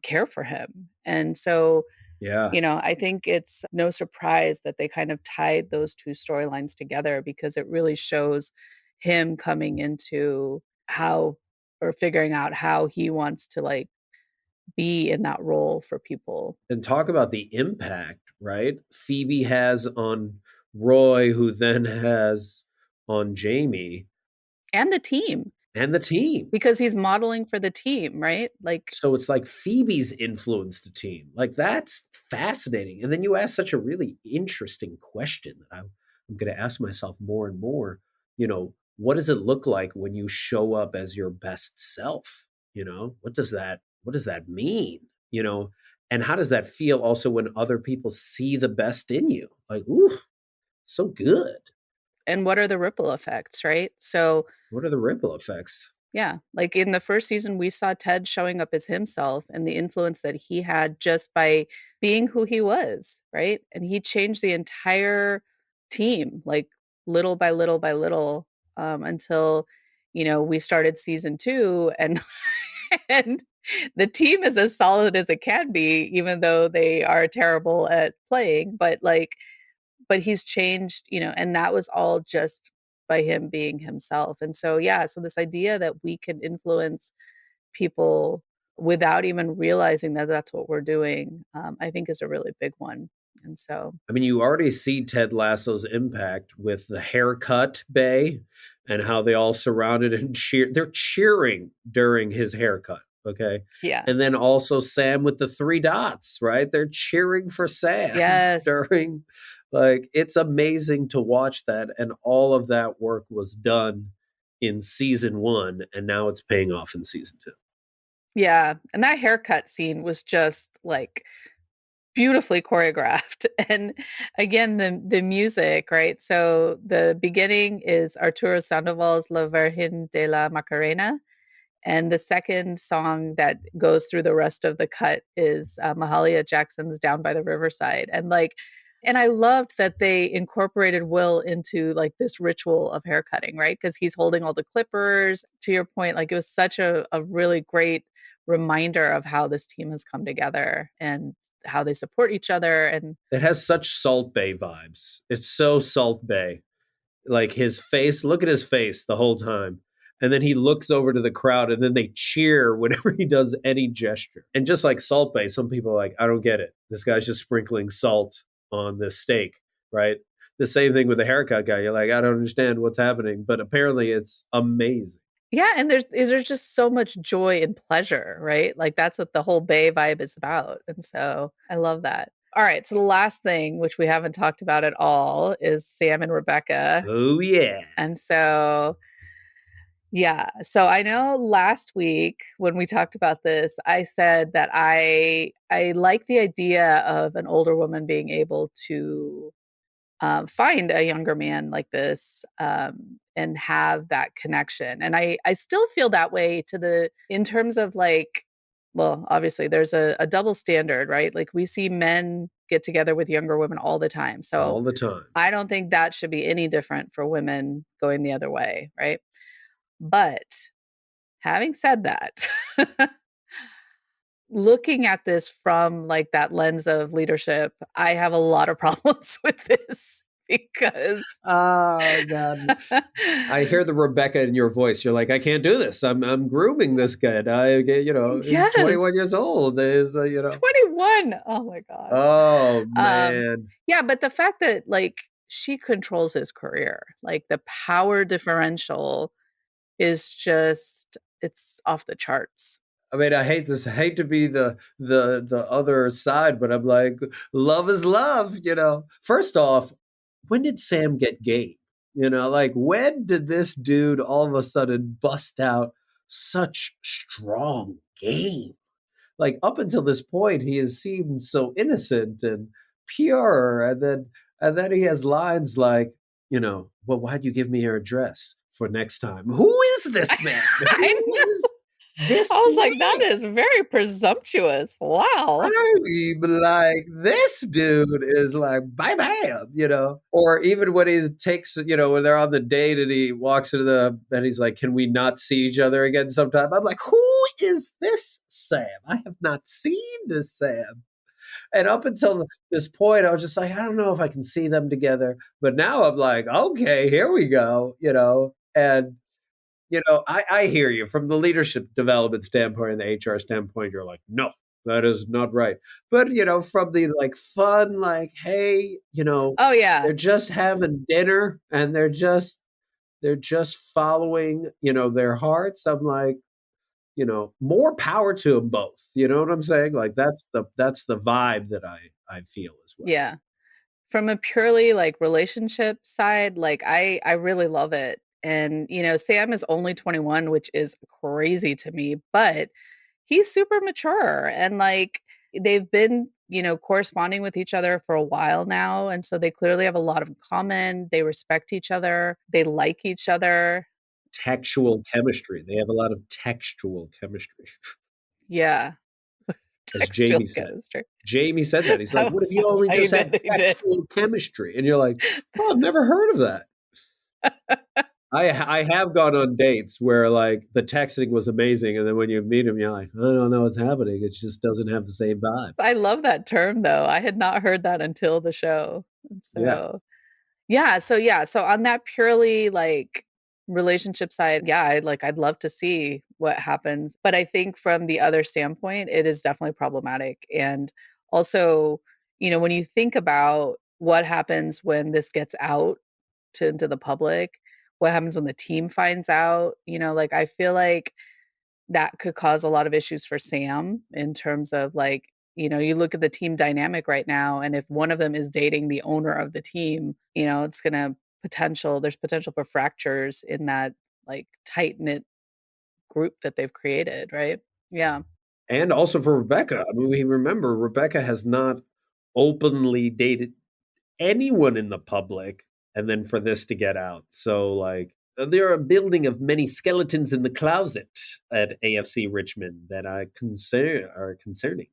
care for him, and so Yeah. I think it's no surprise that they kind of tied those 2 storylines together because it really shows him coming into how or figuring out how he wants to, like, be in that role for people And talk about the impact, right? Phoebe has on Roy, who then has on Jamie and the team and the team. because he's modeling for the team, right? Like So it's like Phoebe's influenced the team. Like, that's fascinating. And then you ask such a really interesting question that I'm going to ask myself more and more. What does it look like when you show up as your best self? What does that mean? You know, and how does that feel also when other people see the best in you? Like, ooh, so good. and what are the ripple effects, right? So What are the ripple effects? yeah, like in the first season, we saw Ted showing up as himself and the influence that he had just by being who he was, right? And he changed the entire team, like little by little by little, until we started season 2, and and the team is as solid as it can be, even though they are terrible at playing. But he's changed, and that was all just by him being himself. And so, yeah, so this idea that we can influence people without even realizing that that's what we're doing, I think is a really big one. And so, I mean, you already see Ted Lasso's impact with the haircut bay and how they all surrounded and cheer. They're cheering during his haircut. Okay. yeah. And then also Sam with the 3 dots, right? They're cheering for Sam Yes. during, like, it's amazing to watch that. And all of that work was done in season 1. And now it's paying off in season 2. Yeah. And that haircut scene was just like beautifully choreographed. And again, the music, right? So the beginning is Arturo Sandoval's La Virgen de la Macarena. And the second song that goes through the rest of the cut is Mahalia Jackson's Down by the Riverside. And I loved that they incorporated Will into like this ritual of haircutting, right? Because he's holding all the clippers. To your point, like it was such a really great reminder of how this team has come together and how they support each other. And It has such Salt Bay vibes. It's so Salt Bay. Like his face, look at his face the whole time. And then he looks over to the crowd and then they cheer whenever he does any gesture. And just like Salt Bay, some people are like, I don't get it. This guy's just sprinkling salt on this steak, right? The same thing with the haircut guy. You're like, I don't understand what's happening. But apparently it's amazing. Yeah, and there's just so much joy and pleasure, right? Like, that's what the whole Bay vibe is about, and so I love that. Alright, so the last thing, which we haven't talked about at all, is Sam and Rebecca, Oh, yeah. and so yeah, so I know last week when we talked about this, I said that I like the idea of an older woman being able to find a younger man like this, and have that connection. And I still feel that way to the in terms of like, well, obviously there's a double standard, right? Like we see men get together with younger women all the time. So All the time. I don't think that should be any different for women going the other way, right? But having said that, looking at this from, like, that lens of leadership, I have a lot of problems with this because Oh, God. I hear the Rebecca in your voice. You're like, I can't do this. I'm grooming this kid. He's 21 Yes, years old. Is 21. Oh my god. Oh, Um, man. yeah, but the fact that, like, she controls his career, like, the power differential is just it's off the charts. I mean, I hate this. I hate to be the other side, but I'm like, love is love. First off, when did Sam get game? Like when did this dude all of a sudden bust out such strong game? Like up until this point, he has seemed so innocent and pure, and then he has lines like, well, why'd you give me your address for next time? Who is this man? I Who know. is I this was like, "That man? is very presumptuous. Wow." I mean, like this dude is like bam bam. Or even when he takes, when they're on the date and he walks into and he's like, "Can we not see each other again sometime?" I'm like, "Who is this Sam? I have not seen this Sam." And up until this point, I was just like, I don't know if I can see them together. But now I'm like, okay, here we go. And I hear you from the leadership development standpoint and the HR standpoint. You're like, no, that is not right. But from the like fun, like, hey, Oh, yeah. they're just having dinner and they're just following, their hearts. I'm like, more power to them both. You know what I'm saying? Like that's the vibe that I feel as well. Yeah. From a purely, like, relationship side, like, I really love it, and, Sam is only 21, which is crazy to me, but he's super mature, and, like, they've been, corresponding with each other for a while now, and so they clearly have a lot in common, they respect each other, they like each other. Textual chemistry. They have a lot of textual chemistry, Yeah, as textual Jamie said. chemistry. Jamie said that. He's like, That "What if was you only he just had did, he did. textual chemistry?" And you're like, "Oh, I've never heard of that." I have gone on dates where like the texting was amazing, and then when you meet him, you're like, I don't know what's happening. It just doesn't have the same vibe. I love that term, though, I had not heard that until the show, and Yeah. so yeah, so on that purely, like, relationship side, yeah, I'd love to see what happens, but I think from the other standpoint, it is definitely problematic, and also, when you think about what happens when this gets out into the public, what happens when the team finds out, like, I feel like that could cause a lot of issues for Sam in terms of, like, you look at the team dynamic right now, and if one of them is dating the owner of the team, it's gonna there's potential for fractures in that, like, tight-knit group that they've created, right? Yeah. And also for Rebecca. I mean, we remember Rebecca has not openly dated anyone in the public, and then for this to get out. So, like, there are a building of many skeletons in the closet at AFC Richmond that are concerning.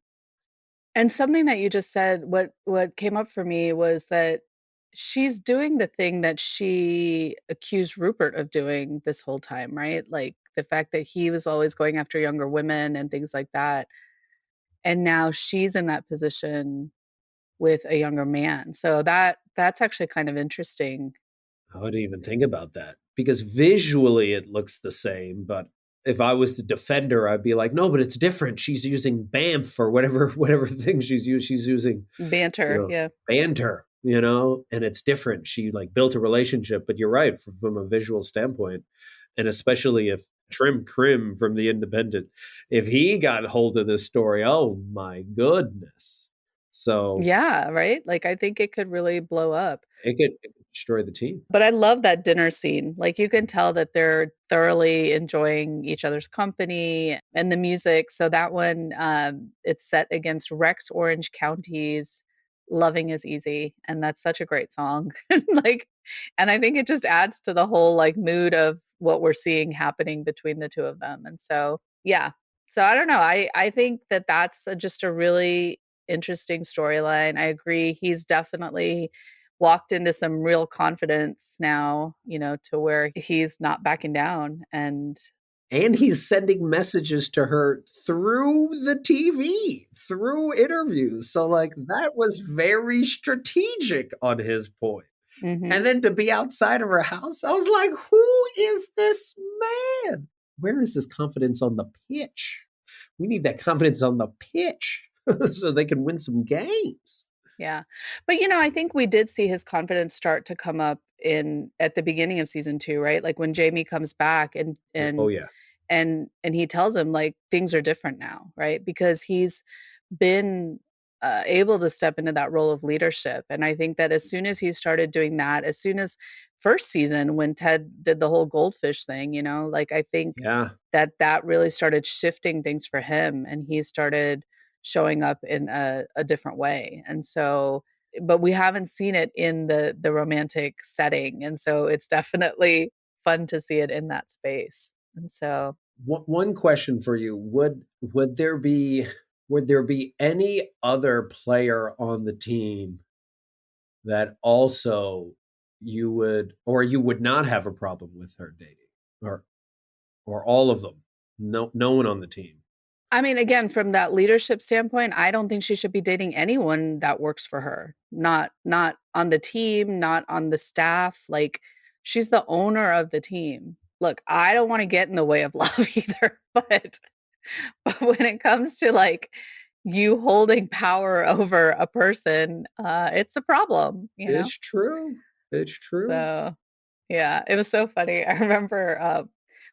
And something that you just said, what came up for me was that she's doing the thing that she accused Rupert of doing this whole time, right? Like, the fact that he was always going after younger women and things like that, and now she's in that position with a younger man. So that's actually kind of interesting. I wouldn't even think about that because visually it looks the same. But if I was the defender, I'd be like, no, but it's different. She's using BAMF or whatever thing she's used. She's using, Banter, yeah. banter, and it's different. She like built a relationship. But you're right from a visual standpoint, and especially if Trim Krim from The Independent, if he got hold of this story, oh my goodness. So Yeah, right? Like, I think it could really blow up. it could destroy the team. But I love that dinner scene. Like, you can tell that they're thoroughly enjoying each other's company and the music. So that one, it's set against Rex Orange County's "Loving Is Easy," and that's such a great song. Like, and I think it just adds to the whole, like, mood of what we're seeing happening between the 2 of them, and so, yeah. So I don't know, I think that that's just a really interesting storyline. I agree, he's definitely walked into some real confidence now, to where he's not backing down, and And he's sending messages to her through the TV, through interviews. So, like, that was very strategic on his point. And mhm, then to be outside of her house, I was like, who is this man? Where is this confidence on the pitch? We need that confidence on the pitch so they can win some games. yeah. But, I think we did see his confidence start to come up in at the beginning of season 2, right? Like, when Jamie comes back and Oh, and yeah. and he tells him, like, things are different now, right? Because he's been, able to step into that role of leadership, and I think that as soon as he started doing that, as soon as first season when Ted did the whole goldfish thing, like, I think Yeah. that that really started shifting things for him, and he started showing up in a different way, and so but we haven't seen it in the romantic setting, and so it's definitely fun to see it in that space, and so One question for you: would there be any other player on the team that also you would not have a problem with her dating, or all of them? No one on the team. I mean, again, from that leadership standpoint, I don't think she should be dating anyone that works for her. Not on the team, not on the staff, like, she's the owner of the team. Look, I don't wanna get in the way of love either, but when it comes to, like, you holding power over a person, it's a problem, you know? It's true. It's true. So yeah, it was so funny. I remember,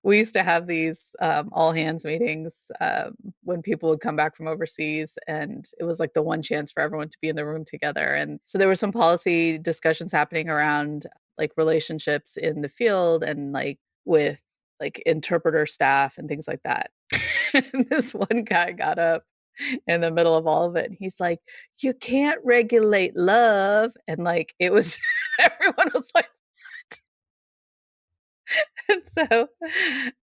we used to have these, all hands meetings, when people would come back from overseas, and it was, like, the one chance for everyone to be in the room together, and so there were some policy discussions happening around, like, relationships in the field and, like, with, like, interpreter staff and things like that. And this one guy got up in the middle of all of it, and he's like, "You can't regulate love," and, like, it was everyone was like and so,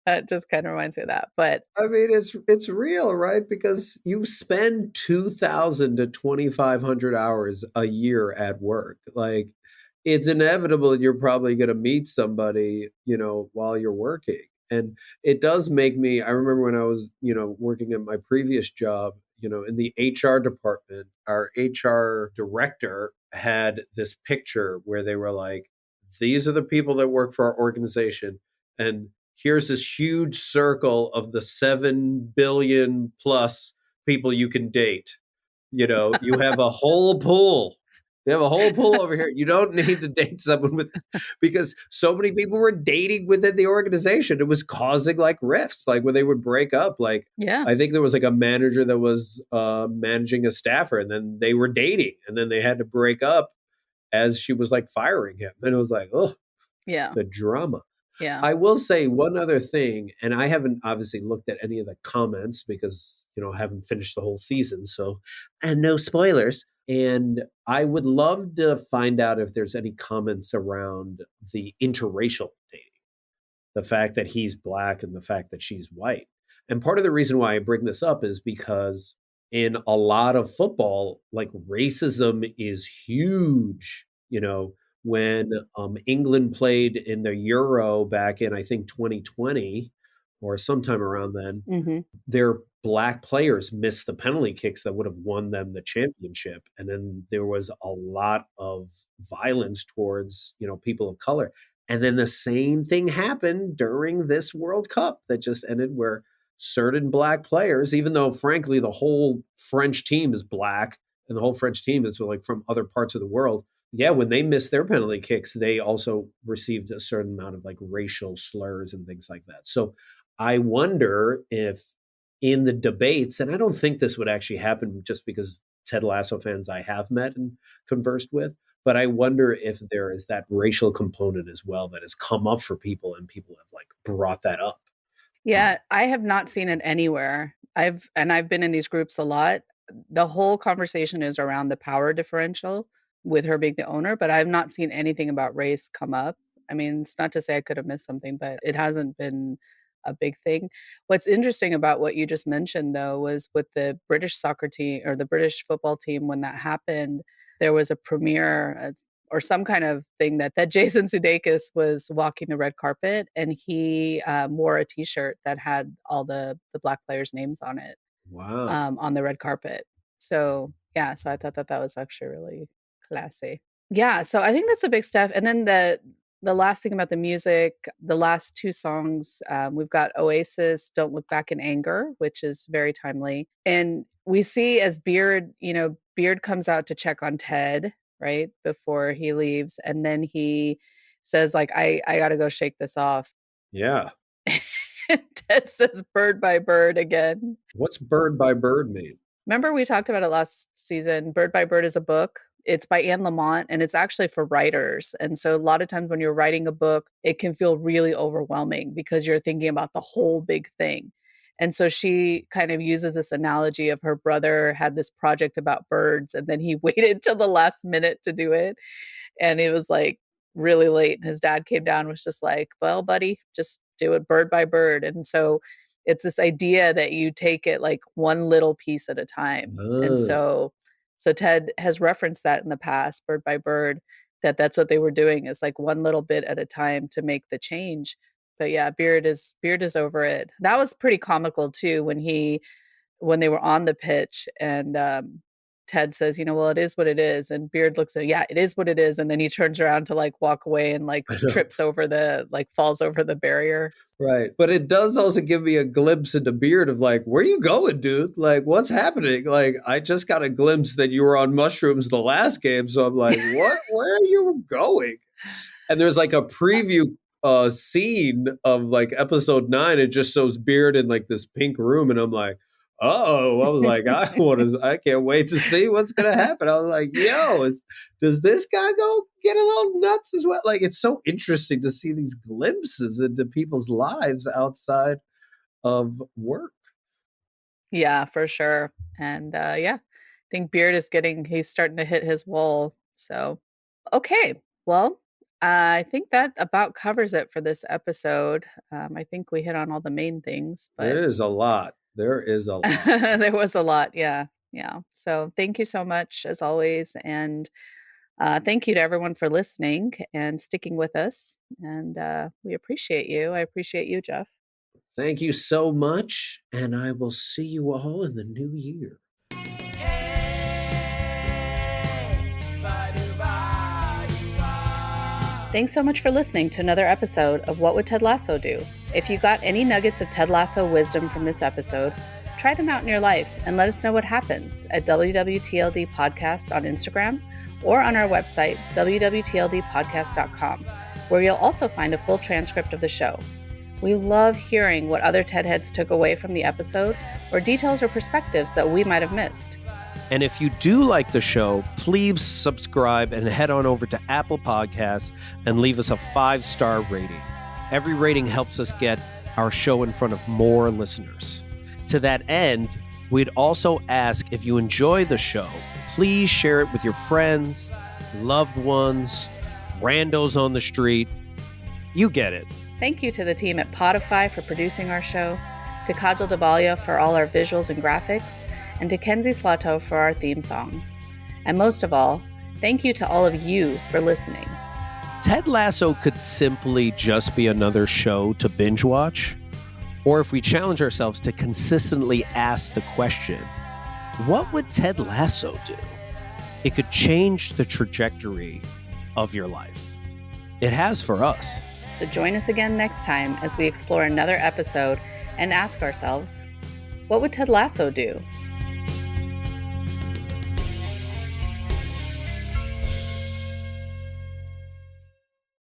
that just kinda reminds me of that, but I mean, it's real, right? Because you spend 2,000 to 2,500 hours a year at work. Like, it's inevitable you're probably going to meet somebody, while you're working. And it does make me, I remember when I was, working at my previous job, in the HR department, our HR director had this picture where they were like, these are the people that work for our organization. And here's this huge circle of the 7 billion plus people you can date. You have a whole pool. You have a whole pool over here. You don't need to date someone with, because so many people were dating within the organization. It was causing like rifts, like when they would break up. Like, yeah, I think there was like a manager that was managing a staffer, and then they were dating, and then they had to break up as she was like firing him. And it was like, oh, yeah, the drama. yeah. I will say one other thing, and I haven't obviously looked at any of the comments because, I haven't finished the whole season. So, and no spoilers. And I would love to find out if there's any comments around the interracial dating, the fact that he's black and the fact that she's white. And part of the reason why I bring this up is because in a lot of football, like racism is huge. When England played in the Euro back in, I think, 2020, or sometime around then, Mhm. their black players missed the penalty kicks that would have won them the championship. And then there was a lot of violence towards, people of color. And then the same thing happened during this World Cup that just ended, where certain black players, even though frankly the whole French team is black and the whole French team is like from other parts of the world, yeah, when they missed their penalty kicks, they also received a certain amount of like racial slurs and things like that. So I wonder if in the debates, and I don't think this would actually happen just because Ted Lasso fans I have met and conversed with, but I wonder if there is that racial component as well that has come up for people and people have like brought that up. Yeah, I have not seen it anywhere. I've been in these groups a lot. The whole conversation is around the power differential with her being the owner, but I've not seen anything about race come up. I mean, it's not to say I could have missed something, but it hasn't been a big thing. What's interesting about what you just mentioned though was with the British soccer team or the British football team when that happened, there was a premiere or some kind of thing that Jason Sudeikis was walking the red carpet and he wore a T-shirt that had all the black players' names on it Wow. on the red carpet. So yeah, so I thought that was actually really classy. Yeah, so I think that's a big stuff. And then the last thing about the music, the last two songs, we've got Oasis, "Don't Look Back in Anger," which is very timely, and we see as Beard, Beard comes out to check on Ted right before he leaves, and then he says like, "I got to go shake this off." Yeah. And Ted says, "Bird by bird" again. What's bird by bird mean? Remember we talked about it last season, Bird by Bird is a book. It's by Anne Lamott, and it's actually for writers, and so a lot of times when you're writing a book, it can feel really overwhelming because you're thinking about the whole big thing, and so she kind of uses this analogy of her brother had this project about birds, and then he waited till the last minute to do it, and it was, like, really late, and his dad came down and was just like, "Well, buddy, just do it bird by bird," and so it's this idea that you take it, like, one little piece at a time, and Oh, so Ted has referenced that in the past, bird by bird, that's what they were doing is, like, one little bit at a time to make the change, but yeah, Beard is over it. That was pretty comical too when they were on the pitch and, Ted says, "Well, it is what it is," and Beard looks at, "Yeah, it is what it is," and then he turns around to, like, walk away and, like, I know. trips over falls over the barrier. Right. But it does also give me a glimpse into Beard of like, where you going, dude? Like, what's happening? Like, I just got a glimpse that you were on mushrooms the last game. So I'm like, what? Where are you going? And there's like a preview scene of like episode 9. It just shows Beard in like this pink room. And I'm like, oh, I was like, I can't wait to see what's going to happen. I was like, does this guy go get a little nuts as well? Like, it's so interesting to see these glimpses into people's lives outside of work. Yeah, for sure, and, yeah, I think Beard he's starting to hit his wall, so okay, well, I think that about covers it for this episode, I think we hit on all the main things, There but is a lot. There is a lot. there was a lot, yeah, yeah, so thank you so much as always, and, thank you to everyone for listening and sticking with us, and, we appreciate you, I appreciate you, Jeff. Thank you so much. And I will see you all in the new year. Thanks so much for listening to another episode of What Would Ted Lasso Do? If you got any nuggets of Ted Lasso wisdom from this episode, try them out in your life and let us know what happens at WWTLD Podcast on Instagram or on our website, wwtldpodcast.com, where you'll also find a full transcript of the show. We love hearing what other Ted heads took away from the episode or details or perspectives that we might have missed. And if you do like the show, please subscribe and head on over to Apple Podcasts and leave us a 5-star rating. Every rating helps us get our show in front of more listeners. To that end, we'd also ask if you enjoy the show, please share it with your friends, loved ones, randos on the street. You get it. Thank you to the team at Podify for producing our show, to Kajal Dabalia for all our visuals and graphics, and to Kenzie Slato for our theme song. And most of all, thank you to all of you for listening. Ted Lasso could simply just be another show to binge watch, or if we challenge ourselves to consistently ask the question, what would Ted Lasso do? It could change the trajectory of your life. It has for us. So join us again next time as we explore another episode and ask ourselves, what would Ted Lasso do?